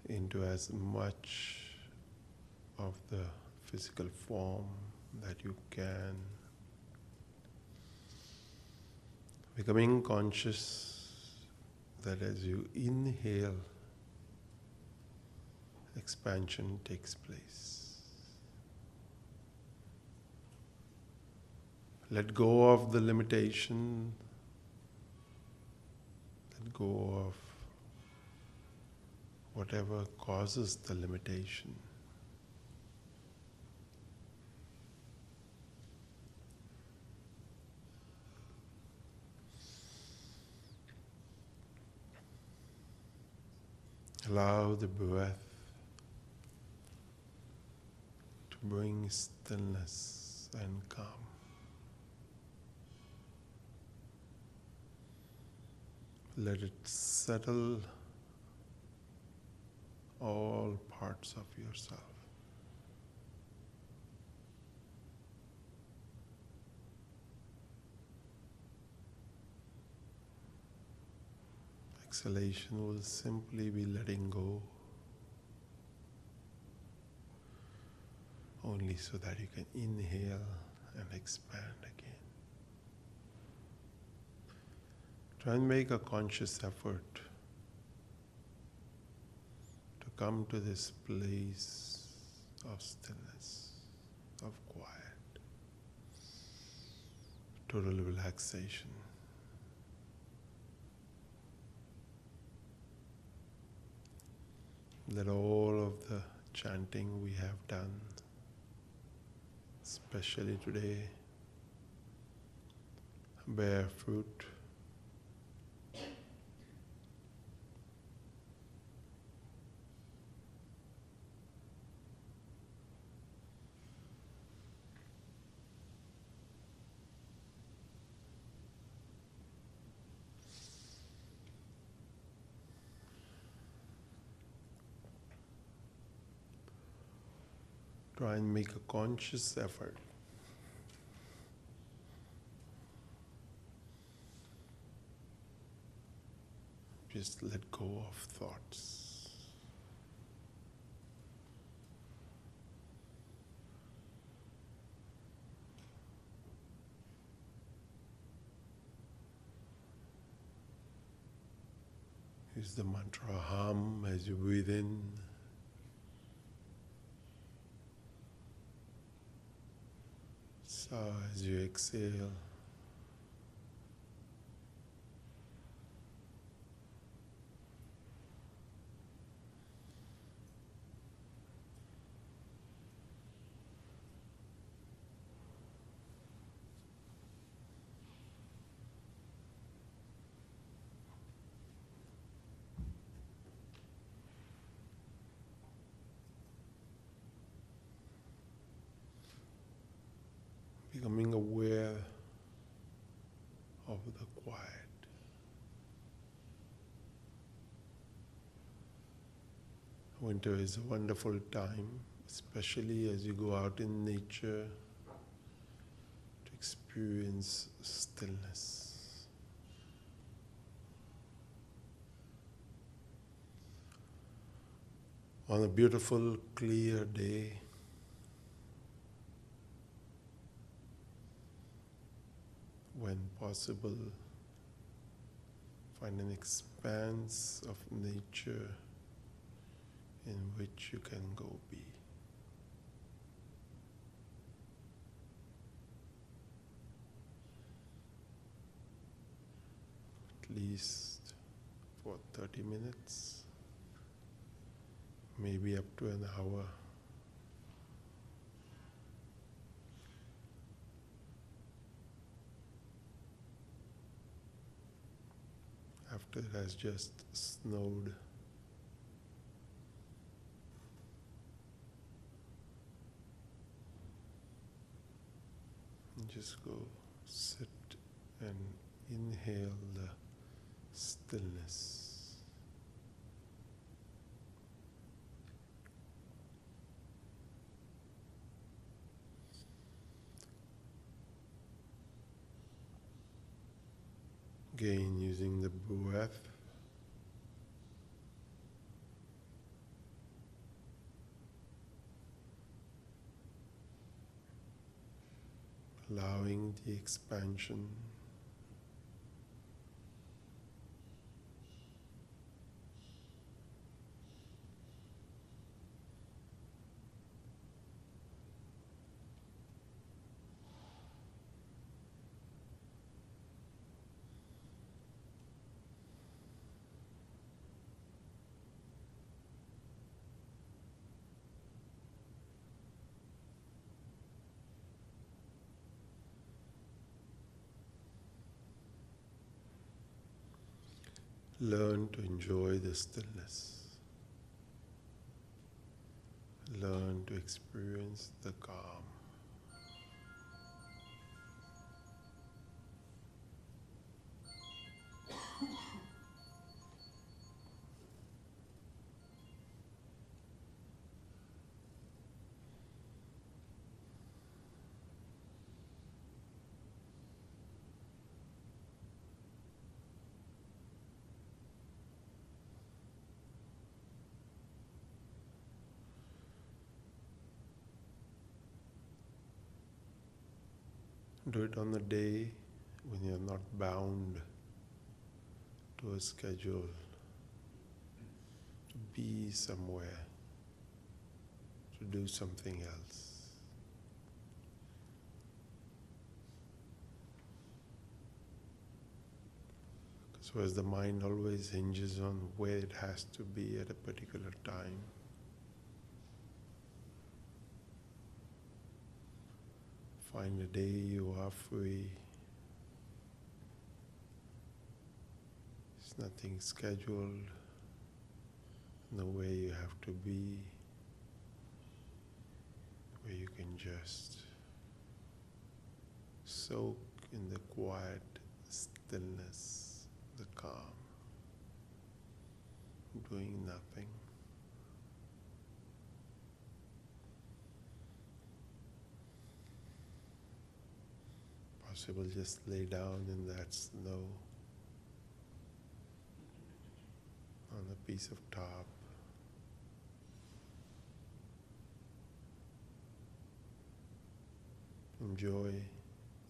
into as much of the physical form that you can, becoming conscious that as you inhale, expansion takes place. Let go of the limitation, let go of whatever causes the limitation. Allow the breath to bring stillness and calm. Let it settle all parts of yourself. Exhalation will simply be letting go, only so that you can inhale and expand again. Try and make a conscious effort to come to this place of stillness, of quiet, total relaxation. Let all of the chanting we have done, especially today, bear fruit. Try and make a conscious effort just let go of thoughts. Use the mantra hum as you breathe in. Sa as you exhale. Becoming aware of the quiet. Winter is a wonderful time, especially as you go out in nature to experience stillness. On a beautiful, clear day, when possible, find an expanse of nature in which you can go be. At least for 30 minutes, maybe up to an hour. After it has just snowed, and just go sit and inhale the stillness. Again, using the breath, allowing the expansion, Learn to enjoy the stillness. Learn to experience the calm. Do it on the day when you're not bound to a schedule, to be somewhere, to do something else. Because the mind always hinges on where it has to be at a particular time. Find a day you are free. It's nothing scheduled, no way you have to be, where you can just soak in the quiet stillness, the calm, doing nothing. Possible, just lay down in that snow on a piece of top. Enjoy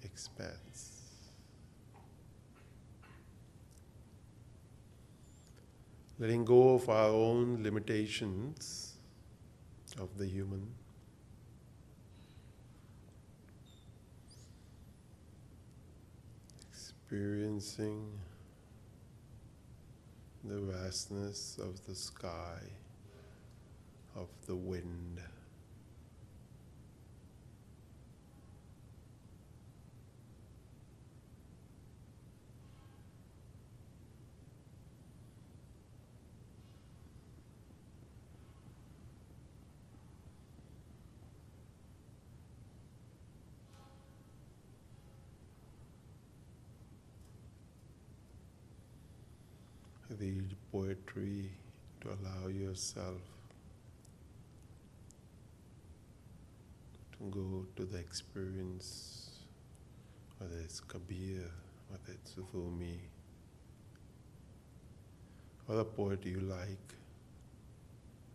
expanse. Letting go of our own limitations of the human. Experiencing the vastness of the sky, of the wind. Read poetry to allow yourself to go to the experience, whether it's Kabir, whether it's Rumi, or a poet you like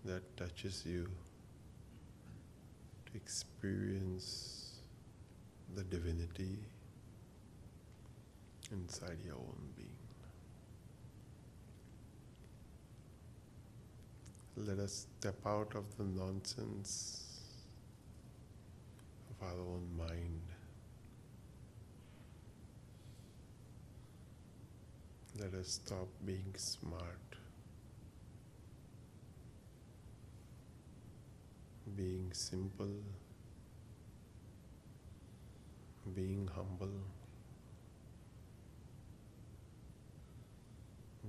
that touches you, to experience the divinity inside your own being. Let us step out of the nonsense of our own mind. Let us stop being smart, being simple, being humble,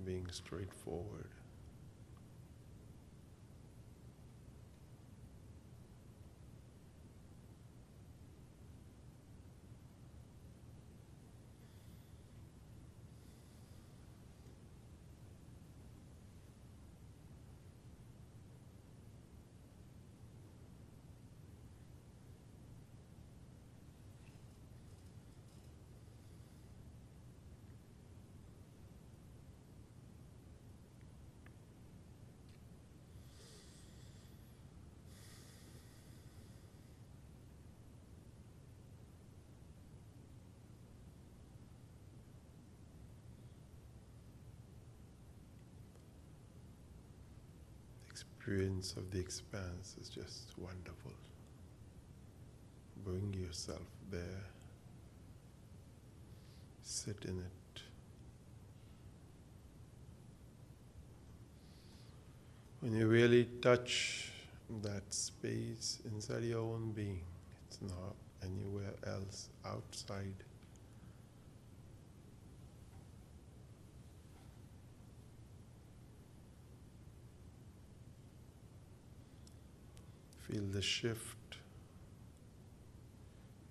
being straightforward. Experience of the expanse is just wonderful. Bring yourself there. Sit in it. When you really touch that space inside your own being, it's not anywhere else outside. Feel the shift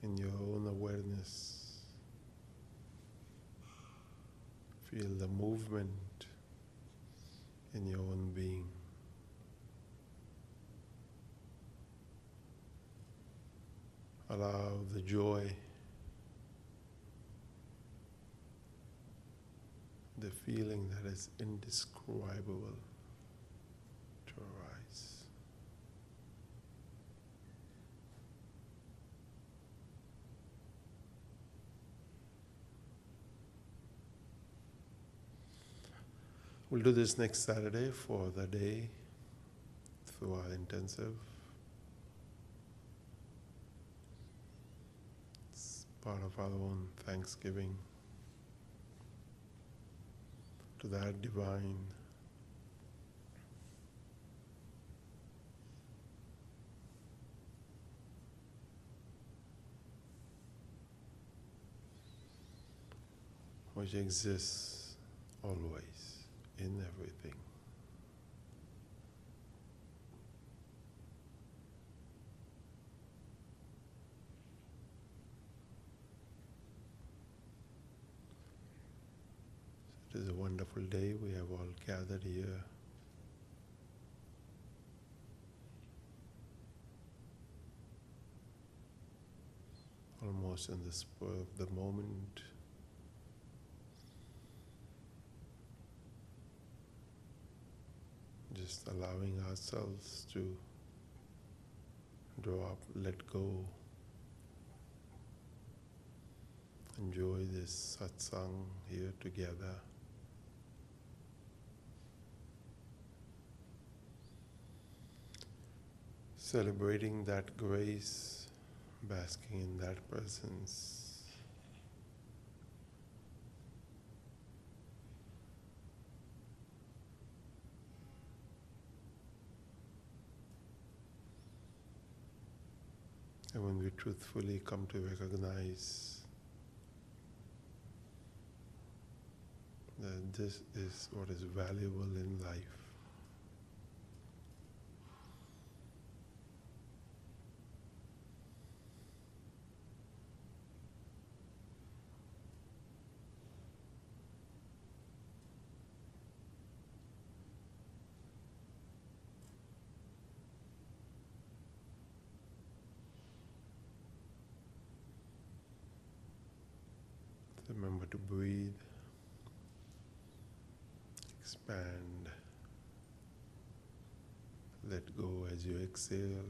in your own awareness. Feel the movement in your own being. Allow the joy, the feeling that is indescribable to arise. We'll do this next Saturday for the day through our intensive. It's part of our own thanksgiving to that divine which exists always in everything. It is a wonderful day. We have all gathered here. Almost in the spur of the moment. Just allowing ourselves to drop, let go, enjoy this satsang here together. Celebrating that grace, basking in that presence. And when we truthfully come to recognize that this is what is valuable in life, remember to breathe, expand, let go as you exhale.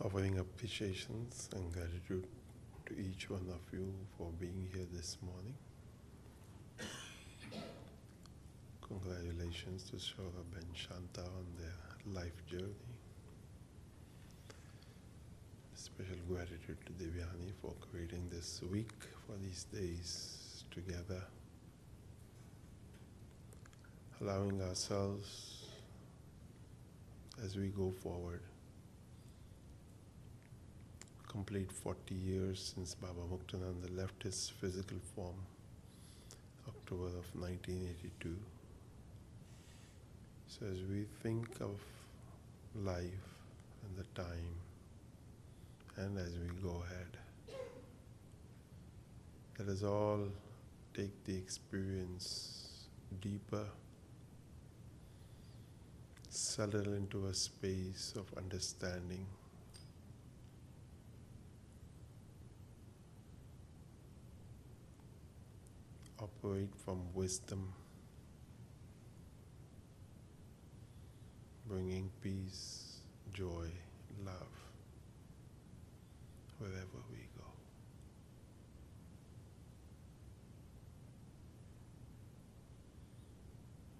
offering appreciations and gratitude to each one of you for being here this morning. Congratulations to Saurabh and Shanta on their life journey. Special gratitude to Devyani for creating this week, for these days together, allowing ourselves as we go forward. Complete 40 years since Baba Muktananda left his physical form, October of 1982. So as we think of life and the time, and as we go ahead, let us all take the experience deeper, settle into a space of understanding, operate from wisdom, bringing peace, joy, love wherever we go.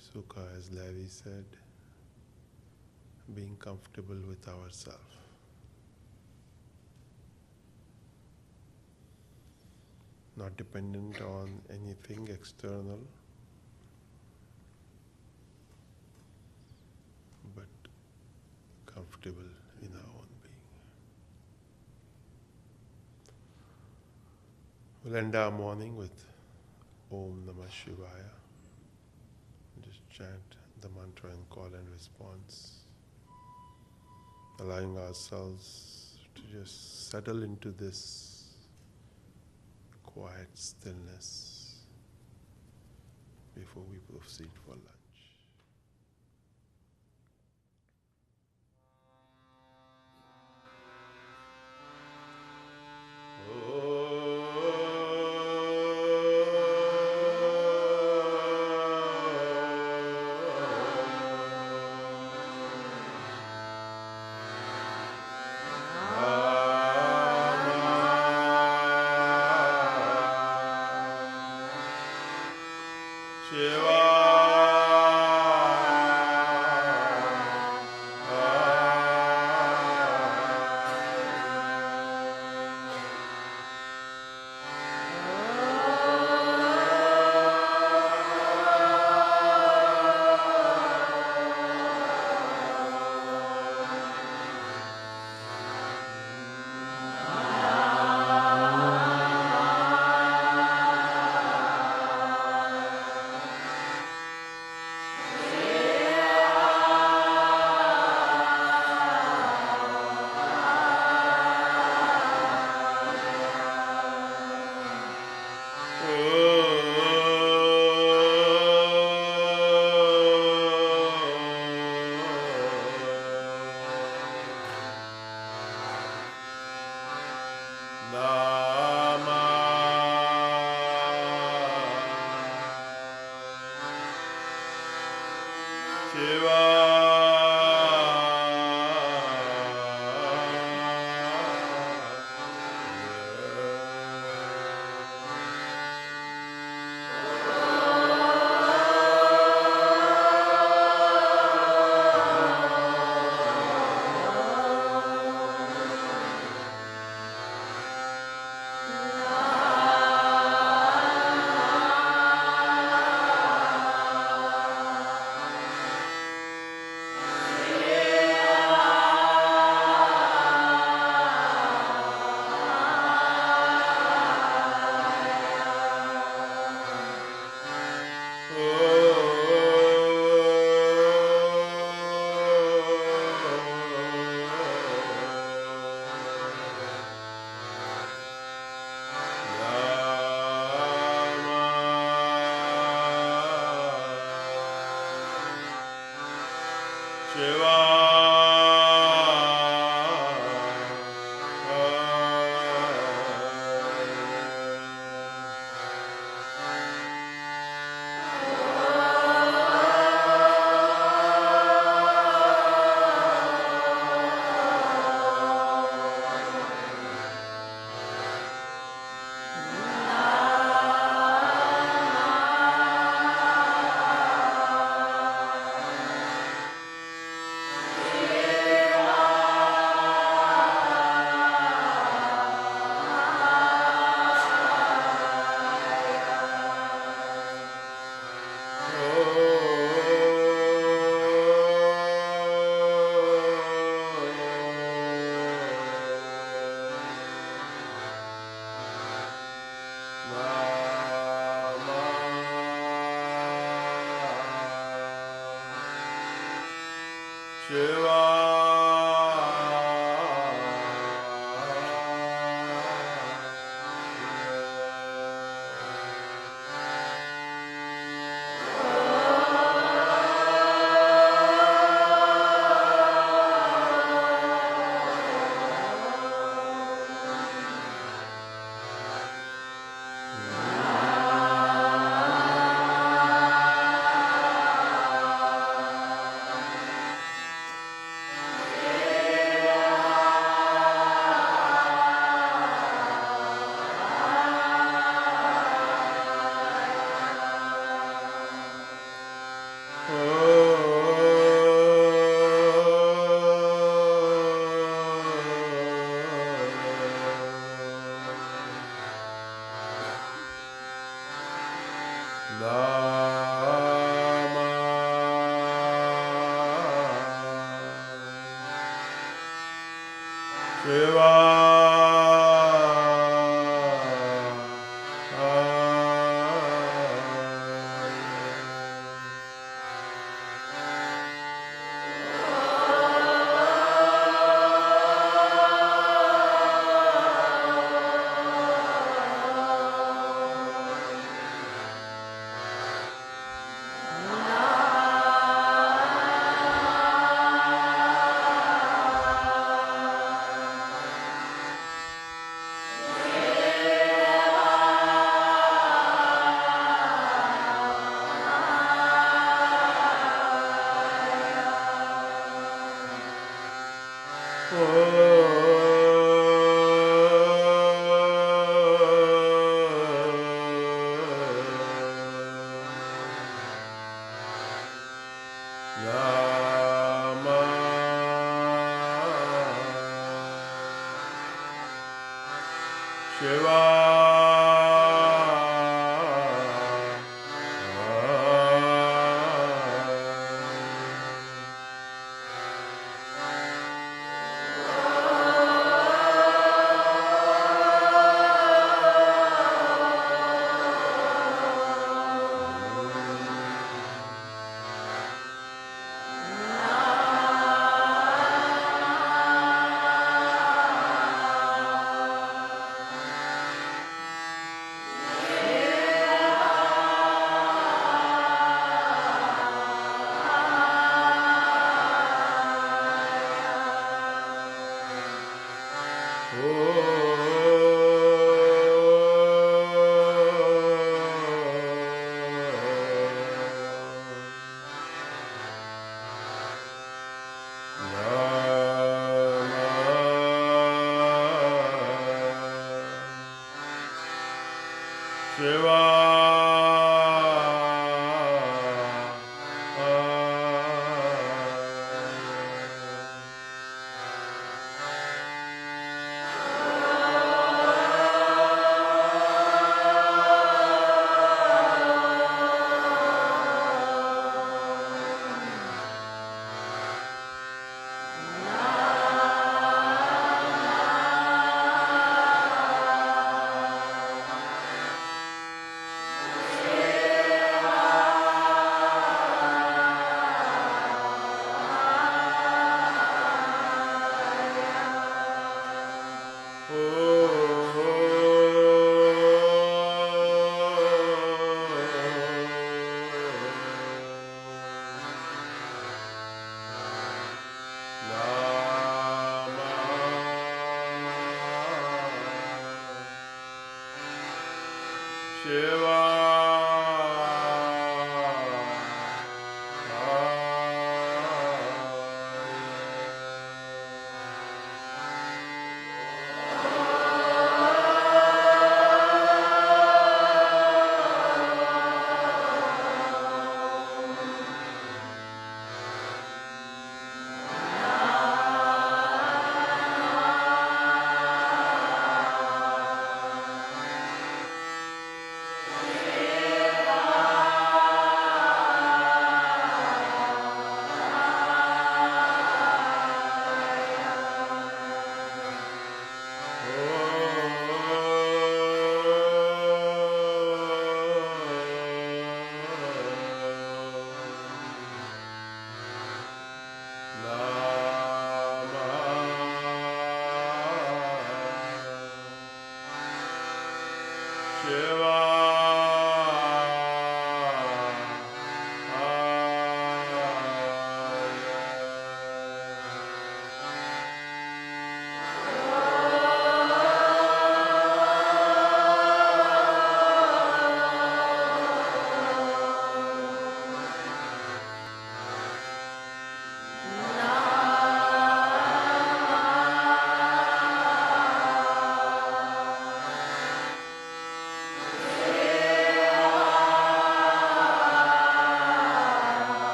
Sukha, as Larry said, being comfortable with ourselves. Not dependent on anything external, but comfortable in our own being. We'll end our morning with Om Namah Shivaya. Just chant the mantra in call and response, allowing ourselves to just settle into this quiet stillness before we proceed for lunch.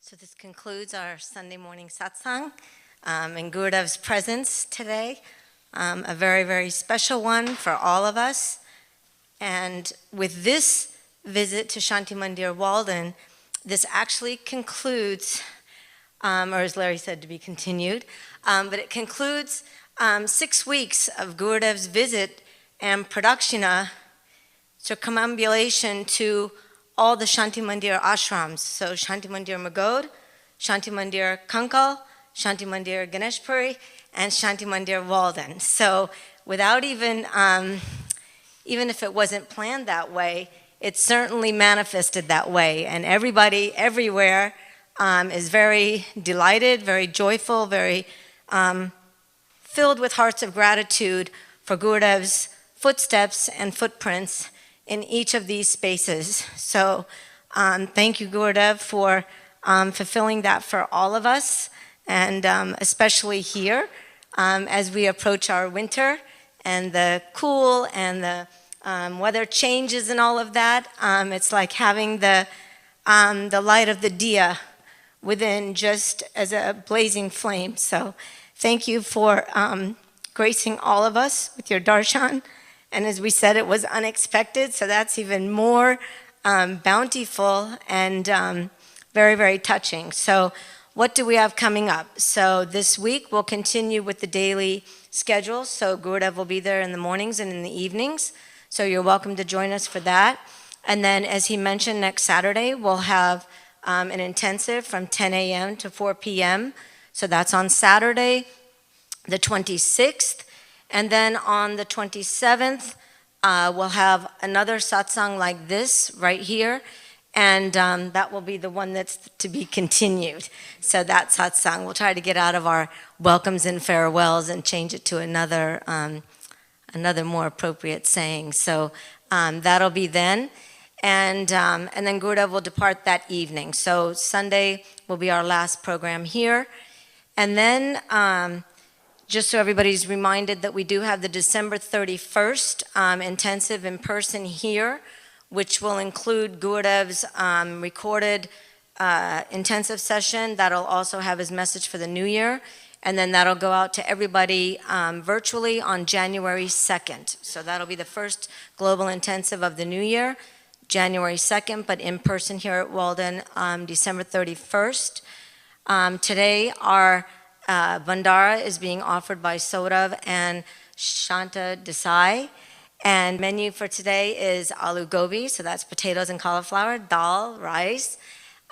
So this concludes our Sunday morning satsang in Gurudev's presence today. A very, very special one for all of us. And with this visit to Shanti Mandir Walden, this actually concludes, or as Larry said, to be continued, but it concludes 6 weeks of Gurudev's visit and pradakshina, circumambulation to all the Shanti Mandir ashrams. So Shanti Mandir Magod, Shanti Mandir Kankal, Shanti Mandir Ganeshpuri, and Shanti Mandir Walden. So without even if it wasn't planned that way, it certainly manifested that way. And everybody everywhere is very delighted, very joyful, very filled with hearts of gratitude for Gurudev's footsteps and footprints in each of these spaces. So thank you, Gurudev, for fulfilling that for all of us, and especially here as we approach our winter and the cool and the weather changes and all of that. It's like having the light of the diya within just as a blazing flame. So thank you for gracing all of us with your darshan. And as we said, it was unexpected, so that's even more bountiful and very, very touching. So what do we have coming up? So this week we'll continue with the daily schedule. So Gurudev will be there in the mornings and in the evenings. So you're welcome to join us for that. And then, as he mentioned, next Saturday we'll have an intensive from 10 a.m. to 4 p.m. So that's on Saturday, the 26th. And then on the 27th, we'll have another satsang like this right here. And that will be the one that's to be continued. So that satsang, we'll try to get out of our welcomes and farewells and change it to another more appropriate saying. So that'll be then. And then Gurudev will depart that evening. So Sunday will be our last program here. And then just so everybody's reminded that we do have the December 31st intensive in person here, which will include Gurudev's recorded intensive session. That'll also have his message for the new year. And then that'll go out to everybody virtually on January 2nd. So that'll be the first global intensive of the new year, January 2nd, but in person here at Walden, December 31st. Today, our Vandara is being offered by Sodav and Shanta Desai. And menu for today is aloo gobi, so that's potatoes and cauliflower, dal, rice,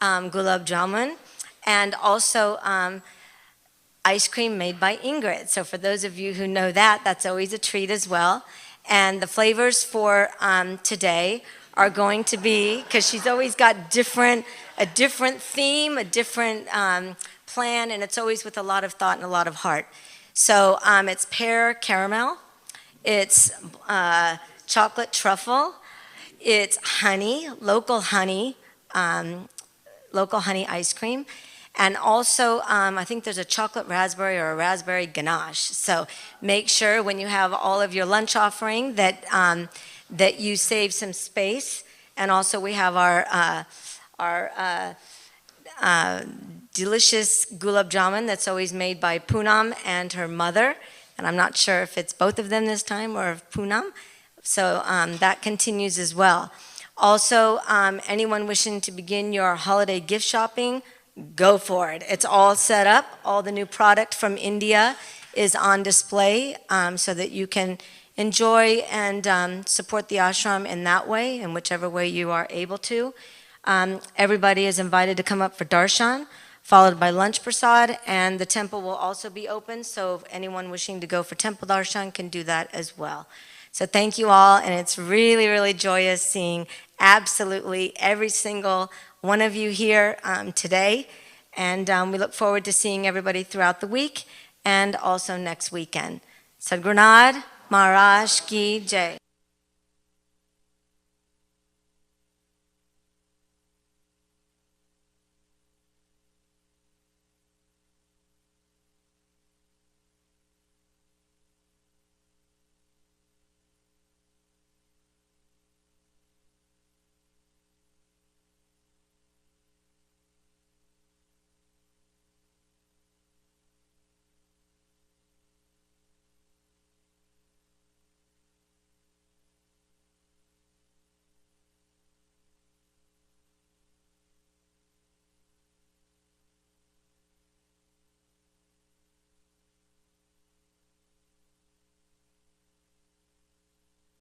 gulab jamun, and also ice cream made by Ingrid. So for those of you who know that, that's always a treat as well. And the flavors for today are going to be, because she's always got a different theme, a different plan, and it's always with a lot of thought and a lot of heart. So it's pear caramel, it's chocolate truffle, it's honey, local honey ice cream, and also I think there's a chocolate raspberry or a raspberry ganache. So make sure when you have all of your lunch offering that that you save some space. And also we have our delicious gulab jamun that's always made by Poonam and her mother. And I'm not sure if it's both of them this time or if Poonam. So that continues as well. Also, anyone wishing to begin your holiday gift shopping, go for it. It's all set up. All the new product from India is on display so that you can enjoy and support the ashram in that way, in whichever way you are able to. Everybody is invited to come up for darshan, followed by lunch prasad, and the temple will also be open, so if anyone wishing to go for temple darshan can do that as well. So thank you all, and it's really, really joyous seeing absolutely every single one of you here today, and we look forward to seeing everybody throughout the week and also next weekend. Sadhguru Nath Maharaj Ki Jai.